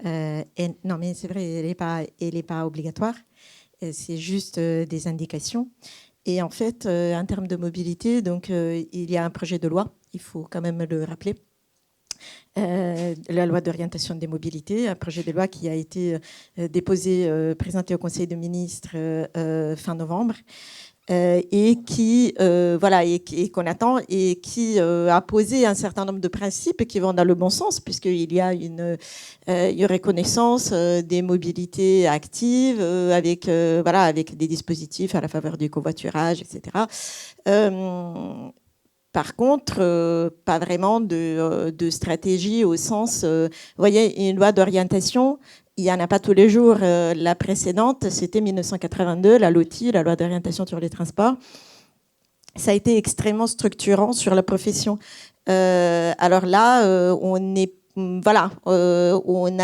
[SPEAKER 6] non, mais c'est vrai, elle n'est pas obligatoire. C'est juste des indications. Et en fait, en termes de mobilité, donc, il y a un projet de loi, il faut quand même le rappeler, la loi d'orientation des mobilités, un projet de loi qui a été déposé, présenté au Conseil des ministres fin novembre, et qui et qu'on attend, et qui a posé un certain nombre de principes qui vont dans le bon sens, puisqu'il y a une reconnaissance des mobilités actives avec des dispositifs à la faveur du covoiturage, etc. Par contre, pas vraiment de stratégie au sens, vous voyez, une loi d'orientation, il n'y en a pas tous les jours. La précédente, c'était 1982, la LOTI, la loi d'orientation sur les transports. Ça a été extrêmement structurant sur la profession. Alors là, on n'en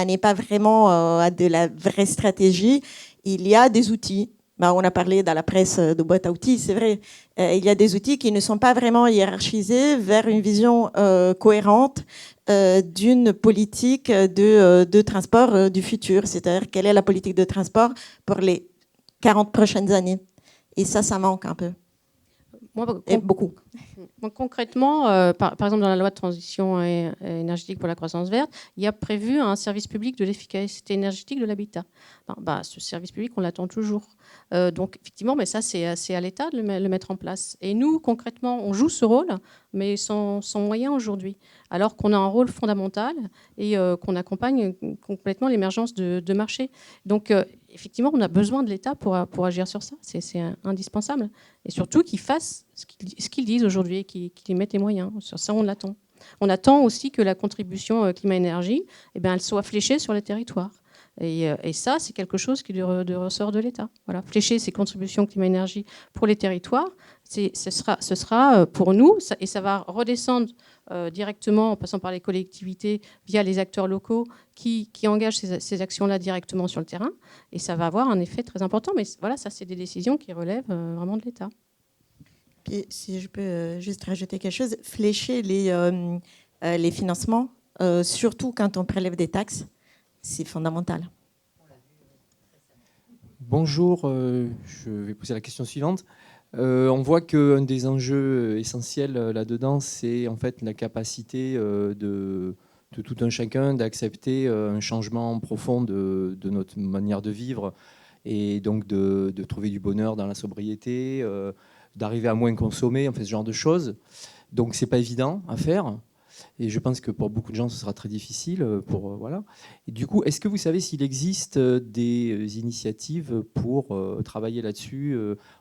[SPEAKER 6] est pas vraiment à de la vraie stratégie. Il y a des outils. On a parlé dans la presse de boîte à outils, c'est vrai. Il y a des outils qui ne sont pas vraiment hiérarchisés vers une vision cohérente d'une politique de transport du futur. C'est-à-dire, quelle est la politique de transport pour les 40 prochaines années? Et ça manque un peu. Et beaucoup.
[SPEAKER 5] Concrètement, par exemple, dans la loi de transition énergétique pour la croissance verte, il y a prévu un service public de l'efficacité énergétique de l'habitat. Ce service public, on l'attend toujours. Donc, effectivement, mais ça, c'est à l'État de le mettre en place. Et nous, concrètement, on joue ce rôle, mais sans moyens aujourd'hui, alors qu'on a un rôle fondamental et qu'on accompagne complètement l'émergence de marchés. Donc, effectivement, on a besoin de l'État pour agir sur ça. C'est indispensable. Et surtout qu'ils fassent ce qu'ils disent aujourd'hui et qu'ils y mettent les moyens. Sur ça, on l'attend. On attend aussi que la contribution climat-énergie, elle soit fléchée sur les territoires. Et ça, c'est quelque chose qui ressort de l'État. Voilà. Flécher ces contributions climat-énergie pour les territoires, ce sera pour nous, et ça va redescendre directement en passant par les collectivités via les acteurs locaux qui engagent ces actions-là directement sur le terrain. Et ça va avoir un effet très important. Mais voilà, ça, c'est des décisions qui relèvent vraiment de l'État.
[SPEAKER 6] Puis, si je peux juste rajouter quelque chose, flécher les financements, surtout quand on prélève des taxes, c'est fondamental.
[SPEAKER 11] Bonjour, je vais poser la question suivante. On voit qu'un des enjeux essentiels là-dedans, c'est en fait la capacité de tout un chacun d'accepter un changement profond de notre manière de vivre et donc de trouver du bonheur dans la sobriété, d'arriver à moins consommer, en fait, ce genre de choses. Donc, c'est pas évident à faire. Et je pense que pour beaucoup de gens, ce sera très difficile. Voilà. Et du coup, est-ce que vous savez s'il existe des initiatives pour travailler là-dessus?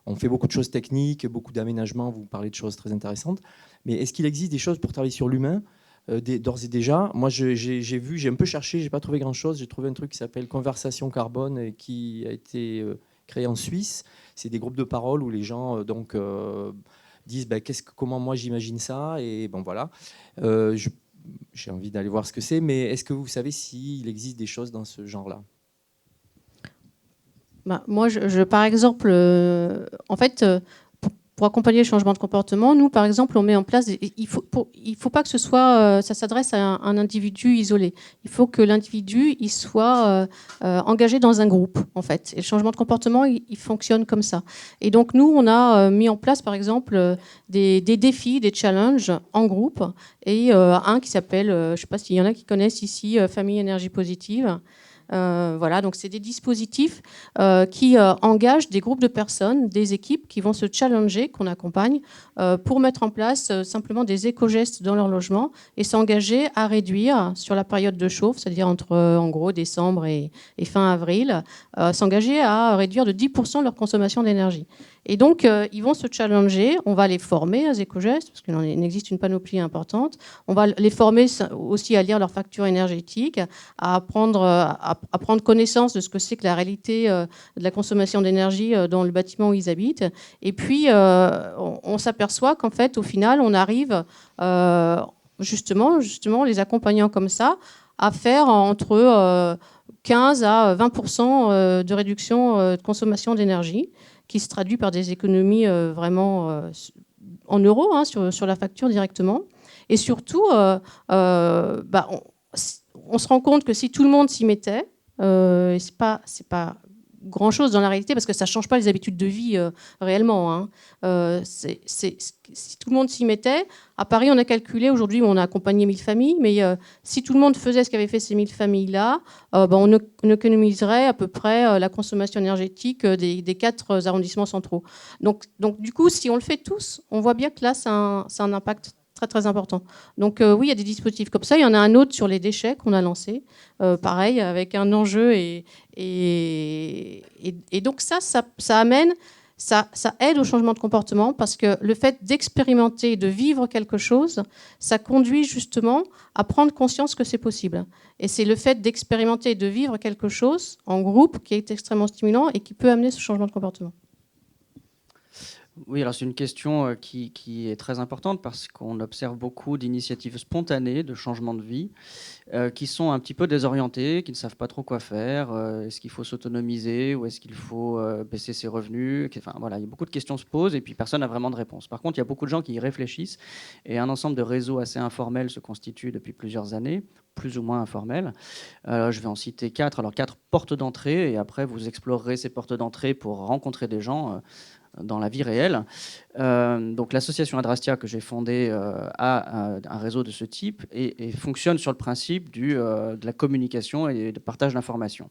[SPEAKER 11] On fait beaucoup de choses techniques, beaucoup d'aménagements, vous parlez de choses très intéressantes. Mais est-ce qu'il existe des choses pour travailler sur l'humain d'ores et déjà? Moi, j'ai un peu cherché, j'ai pas trouvé grand-chose. J'ai trouvé un truc qui s'appelle Conversation Carbone et qui a été créé en Suisse. C'est des groupes de parole où les gens disent comment moi j'imagine ça, et bon voilà. J'ai envie d'aller voir ce que c'est, mais est-ce que vous savez s'il existe des choses dans ce genre-là?
[SPEAKER 5] Moi, par exemple, en fait, pour accompagner le changement de comportement, nous, par exemple, on met en place... Il faut pas que ce soit... ça s'adresse à un individu isolé. Il faut que l'individu il soit engagé dans un groupe, en fait. Et le changement de comportement, il fonctionne comme ça. Et donc, nous, on a mis en place, par exemple, des défis, des challenges en groupe. Et un qui s'appelle, je ne sais pas s'il y en a qui connaissent ici, Famille Énergie Positive. Voilà, donc c'est des dispositifs qui engagent des groupes de personnes, des équipes qui vont se challenger, qu'on accompagne, pour mettre en place simplement des éco-gestes dans leur logement et s'engager à réduire sur la période de chauffe, c'est-à-dire entre en gros décembre et fin avril, s'engager à réduire de 10% leur consommation d'énergie. Et donc, ils vont se challenger, on va les former à ces éco-gestes, parce qu'il existe une panoplie importante. On va les former aussi à lire leurs factures énergétiques, à prendre connaissance de ce que c'est que la réalité de la consommation d'énergie dans le bâtiment où ils habitent. Et puis, on s'aperçoit qu'en fait, au final, on arrive, justement, les accompagnant comme ça, à faire entre 15 à 20% de réduction de consommation d'énergie, qui se traduit par des économies vraiment en euros sur la facture directement. Et surtout, on se rend compte que si tout le monde s'y mettait, c'est pas grand-chose dans la réalité, parce que ça ne change pas les habitudes de vie réellement. Si tout le monde s'y mettait, à Paris, on a calculé, aujourd'hui, on a accompagné 1000 familles, mais si tout le monde faisait ce qu'avaient fait ces 1000 familles-là, on économiserait à peu près la consommation énergétique des 4 arrondissements centraux. Donc, du coup, si on le fait tous, on voit bien que là, c'est un impact très, très important. Donc oui, il y a des dispositifs comme ça. Il y en a un autre sur les déchets qu'on a lancé, pareil, avec un enjeu. Et donc ça amène, ça aide au changement de comportement, parce que le fait d'expérimenter, de vivre quelque chose, ça conduit justement à prendre conscience que c'est possible. Et c'est le fait d'expérimenter et de vivre quelque chose en groupe qui est extrêmement stimulant et qui peut amener ce changement de comportement.
[SPEAKER 2] Oui, alors c'est une question qui est très importante, parce qu'on observe beaucoup d'initiatives spontanées de changement de vie qui sont un petit peu désorientées, qui ne savent pas trop quoi faire. Est-ce qu'il faut s'autonomiser ou est-ce qu'il faut baisser ses revenus? Enfin, voilà, il y a beaucoup de questions se posent et puis personne n'a vraiment de réponse. Par contre, il y a beaucoup de gens qui y réfléchissent et un ensemble de réseaux assez informels se constitue depuis plusieurs années, plus ou moins informels. Je vais en citer 4. Alors 4 portes d'entrée, et après vous explorerez ces portes d'entrée pour rencontrer des gens dans la vie réelle. Donc l'association Adrastia que j'ai fondée a un réseau de ce type et fonctionne sur le principe de la communication et de partage d'informations.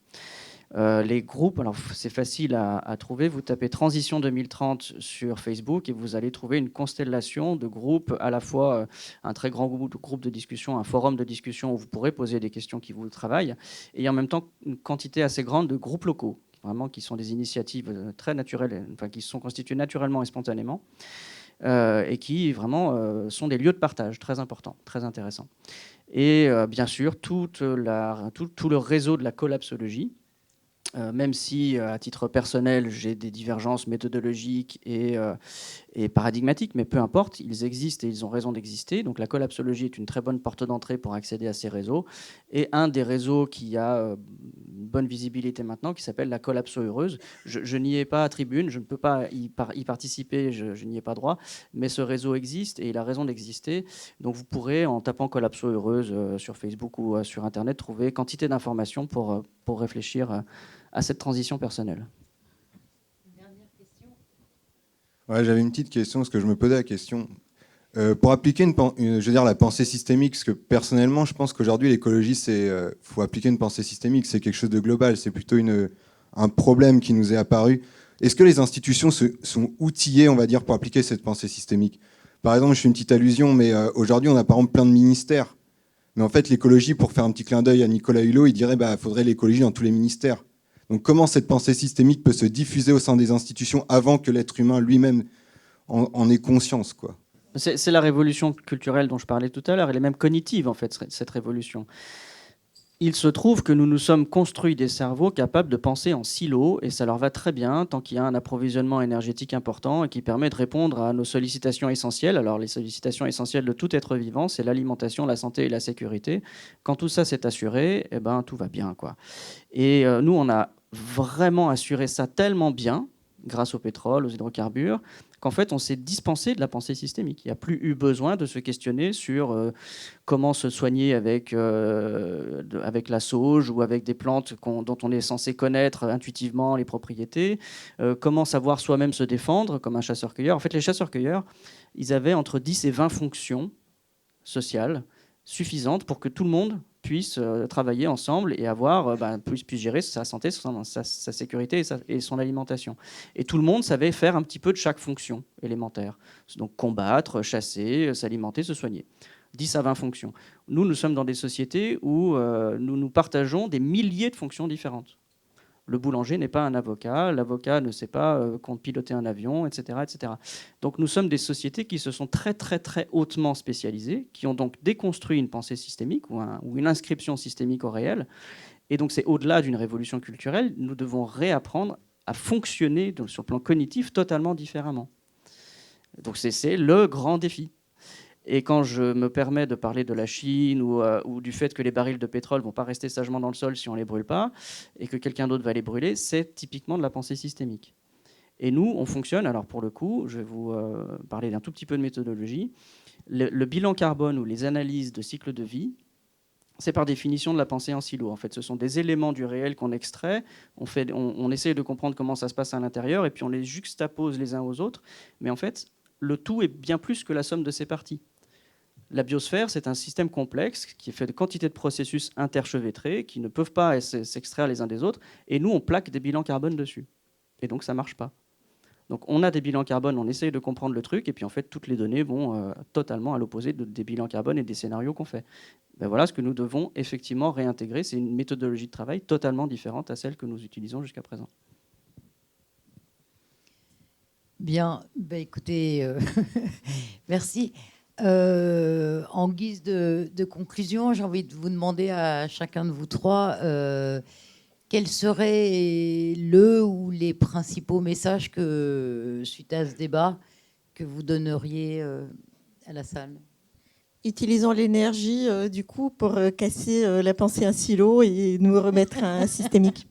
[SPEAKER 2] Les groupes, alors c'est facile à trouver, vous tapez Transition 2030 sur Facebook et vous allez trouver une constellation de groupes, à la fois un très grand groupe de discussion, un forum de discussion où vous pourrez poser des questions qui vous travaillent, et en même temps une quantité assez grande de groupes locaux, vraiment qui sont des initiatives très naturelles, enfin qui se sont constituées naturellement et spontanément, et qui vraiment sont des lieux de partage très importants, très intéressants. Et bien sûr, tout le réseau de la collapsologie, même si, à titre personnel, j'ai des divergences méthodologiques et paradigmatiques, mais peu importe, ils existent et ils ont raison d'exister. Donc la collapsologie est une très bonne porte d'entrée pour accéder à ces réseaux. Et un des réseaux qui a une bonne visibilité maintenant, qui s'appelle la Collapso Heureuse. Je n'y ai pas à tribune, je ne peux pas y participer, je n'y ai pas droit, mais ce réseau existe et il a raison d'exister. Donc vous pourrez, en tapant Collapso Heureuse sur Facebook ou sur Internet, trouver quantité d'informations pour réfléchir à cette transition personnelle.
[SPEAKER 12] Ouais, j'avais une petite question, parce que je me posais la question. Pour appliquer la pensée systémique, parce que personnellement, je pense qu'aujourd'hui, l'écologie, faut appliquer une pensée systémique, c'est quelque chose de global, c'est plutôt un problème qui nous est apparu. Est-ce que les institutions sont outillées, on va dire, pour appliquer cette pensée systémique? Par exemple, je fais une petite allusion, mais aujourd'hui, on a par exemple plein de ministères. Mais en fait, l'écologie, pour faire un petit clin d'œil à Nicolas Hulot, il dirait qu'il faudrait l'écologie dans tous les ministères. Donc comment cette pensée systémique peut se diffuser au sein des institutions avant que l'être humain lui-même en ait conscience, quoi?
[SPEAKER 2] C'est la révolution culturelle dont je parlais tout à l'heure. Elle est même cognitive, en fait, cette révolution. Il se trouve que nous nous sommes construits des cerveaux capables de penser en silo, et ça leur va très bien tant qu'il y a un approvisionnement énergétique important et qui permet de répondre à nos sollicitations essentielles. Alors les sollicitations essentielles de tout être vivant, c'est l'alimentation, la santé et la sécurité. Quand tout ça s'est assuré, eh ben, tout va bien, quoi. Et nous, on a vraiment assuré ça tellement bien, grâce au pétrole, aux hydrocarbures, qu'en fait, on s'est dispensé de la pensée systémique. Il n'y a plus eu besoin de se questionner sur comment se soigner avec la sauge ou avec des plantes dont on est censé connaître intuitivement les propriétés, comment savoir soi-même se défendre comme un chasseur-cueilleur. En fait, les chasseurs-cueilleurs, ils avaient entre 10 et 20 fonctions sociales suffisantes pour que tout le monde puissent travailler ensemble et puissent gérer sa santé, sa sécurité et son alimentation. Et tout le monde savait faire un petit peu de chaque fonction élémentaire. Donc combattre, chasser, s'alimenter, se soigner. 10 à 20 fonctions. Nous sommes dans des sociétés où nous partageons des milliers de fonctions différentes. Le boulanger n'est pas un avocat, l'avocat ne sait pas piloter un avion, etc., etc. Donc nous sommes des sociétés qui se sont très, très, très hautement spécialisées, qui ont donc déconstruit une pensée systémique ou une inscription systémique au réel. Et donc c'est au-delà d'une révolution culturelle, nous devons réapprendre à fonctionner sur le plan cognitif totalement différemment. Donc c'est le grand défi. Et quand je me permets de parler de la Chine ou du fait que les barils de pétrole ne vont pas rester sagement dans le sol si on ne les brûle pas, et que quelqu'un d'autre va les brûler, c'est typiquement de la pensée systémique. Et nous, on fonctionne, alors pour le coup, je vais vous parler d'un tout petit peu de méthodologie. Le bilan carbone ou les analyses de cycle de vie, c'est par définition de la pensée en silo. En fait, ce sont des éléments du réel qu'on extrait, on essaie de comprendre comment ça se passe à l'intérieur, et puis on les juxtapose les uns aux autres. Mais en fait, le tout est bien plus que la somme de ses parties. La biosphère, c'est un système complexe qui est fait de quantité de processus interchevêtrés qui ne peuvent pas s'extraire les uns des autres. Et nous, on plaque des bilans carbone dessus. Et donc, ça ne marche pas. Donc, on a des bilans carbone, on essaye de comprendre le truc. Et puis, en fait, toutes les données vont totalement à l'opposé des bilans carbone et des scénarios qu'on fait. Ben voilà ce que nous devons effectivement réintégrer. C'est une méthodologie de travail totalement différente à celle que nous utilisons jusqu'à présent.
[SPEAKER 4] Bien, écoutez, merci. En guise de conclusion, j'ai envie de vous demander à chacun de vous trois quels seraient le ou les principaux messages que, suite à ce débat, que vous donneriez à la salle.
[SPEAKER 6] Utilisons l'énergie du coup pour casser la pensée en silo et nous remettre à un systémique.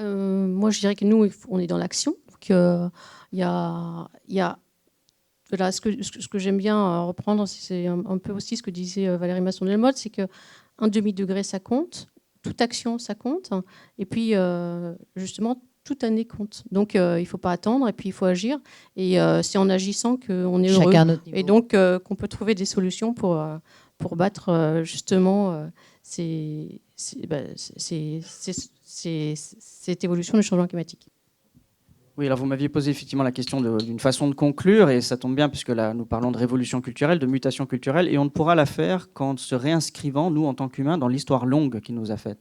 [SPEAKER 5] Moi, je dirais que nous, on est dans l'action. Donc, il y a voilà, ce que j'aime bien reprendre, c'est un peu aussi ce que disait Valérie Masson-Delmotte, c'est qu'un demi-degré, ça compte, toute action, ça compte, et puis justement, toute année compte. Donc, il ne faut pas attendre, et puis il faut agir, et c'est en agissant qu'on est heureux, et donc qu'on peut trouver des solutions pour battre justement cette évolution du changement climatique.
[SPEAKER 2] Oui, alors vous m'aviez posé effectivement la question d'une façon de conclure, et ça tombe bien puisque là nous parlons de révolution culturelle, de mutation culturelle, et on ne pourra la faire qu'en se réinscrivant, nous en tant qu'humains, dans l'histoire longue qui nous a fait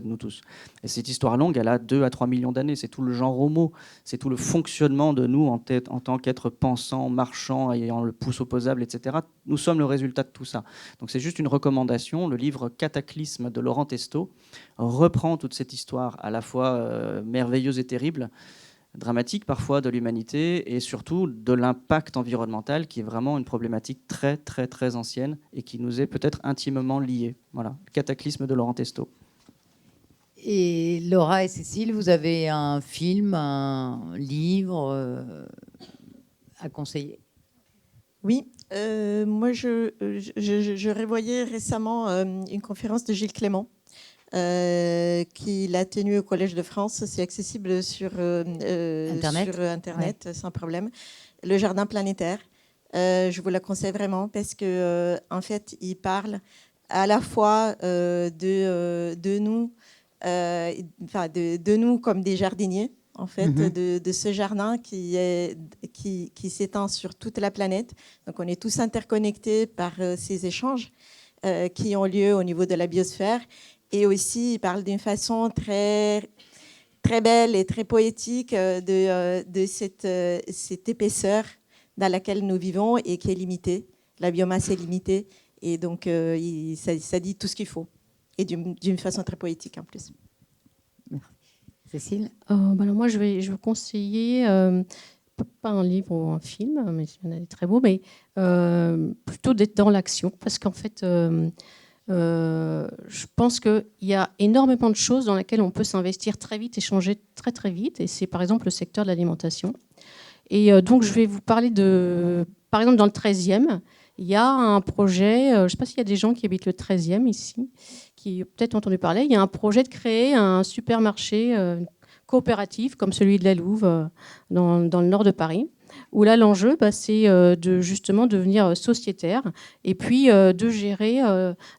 [SPEAKER 2] nous tous. Et cette histoire longue, elle a 2 à 3 millions d'années, c'est tout le genre homo, c'est tout le fonctionnement de nous en tant qu'êtres pensants, marchants, ayant le pouce opposable, etc. Nous sommes le résultat de tout ça. Donc c'est juste une recommandation, le livre Cataclysme de Laurent Testo reprend toute cette histoire à la fois merveilleuse et terrible, dramatique parfois de l'humanité et surtout de l'impact environnemental qui est vraiment une problématique très très très ancienne et qui nous est peut-être intimement liée. Voilà, le Cataclysme de Laurent Testo.
[SPEAKER 4] Et Laura et Cécile, vous avez un film, un livre à conseiller?
[SPEAKER 6] Oui, moi je revoyais récemment une conférence de Gilles Clément. Qu'il a tenu au Collège de France. C'est accessible sur Internet, sans problème. Le jardin planétaire. Je vous le conseille vraiment parce que en fait, il parle à la fois de nous, de nous comme des jardiniers, en fait, de ce jardin qui s'étend sur toute la planète. Donc, on est tous interconnectés par ces échanges qui ont lieu au niveau de la biosphère. Et aussi, il parle d'une façon très, très belle et très poétique de cette épaisseur dans laquelle nous vivons et qui est limitée. La biomasse est limitée. Et donc, ça dit tout ce qu'il faut. Et d'une façon très poétique en plus.
[SPEAKER 4] Cécile?
[SPEAKER 5] Alors moi, je vais conseiller, pas un livre ou un film, mais il y en a des très beaux, mais plutôt d'être dans l'action. Parce qu'en fait... je pense qu'il y a énormément de choses dans lesquelles on peut s'investir très vite et changer très très vite. Et c'est par exemple le secteur de l'alimentation. Et donc je vais vous parler par exemple dans le 13e, il y a un projet, je ne sais pas s'il y a des gens qui habitent le 13e ici, qui ont peut-être entendu parler, il y a un projet de créer un supermarché coopératif comme celui de la Louve dans le nord de Paris. où là l'enjeu, c'est de justement devenir sociétaire et puis de gérer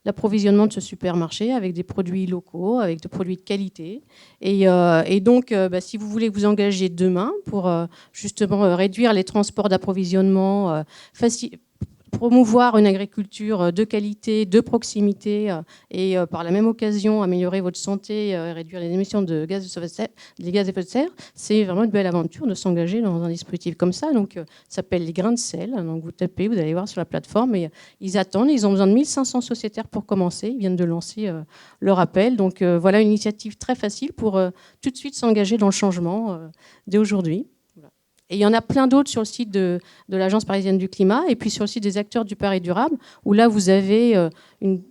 [SPEAKER 5] l'approvisionnement de ce supermarché avec des produits locaux, avec des produits de qualité. Et donc, si vous voulez vous engager demain pour justement réduire les transports d'approvisionnement, promouvoir une agriculture de qualité, de proximité et par la même occasion améliorer votre santé et réduire les émissions de gaz à effet de serre, c'est vraiment une belle aventure de s'engager dans un dispositif comme ça. Donc, ça s'appelle les grains de sel. Donc, vous tapez, vous allez voir sur la plateforme et ils attendent. Ils ont besoin de 1500 sociétaires pour commencer. Ils viennent de lancer leur appel. Donc, voilà une initiative très facile pour tout de suite s'engager dans le changement dès aujourd'hui. Et il y en a plein d'autres sur le site de l'Agence parisienne du climat et puis sur le site des acteurs du Paris durable, où là, vous avez une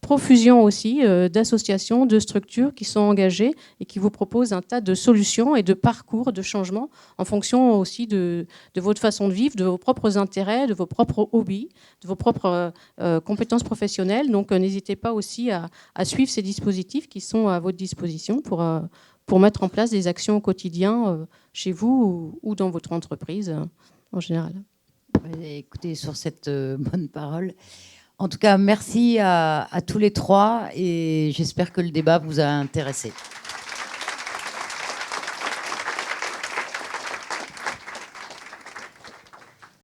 [SPEAKER 5] profusion aussi d'associations, de structures qui sont engagées et qui vous proposent un tas de solutions et de parcours de changement en fonction aussi de votre façon de vivre, de vos propres intérêts, de vos propres hobbies, de vos propres compétences professionnelles. Donc, n'hésitez pas aussi à suivre ces dispositifs qui sont à votre disposition pour mettre en place des actions au quotidien chez vous ou dans votre entreprise en général.
[SPEAKER 4] Écoutez, sur cette bonne parole, en tout cas, merci à tous les trois et j'espère que le débat vous a intéressé.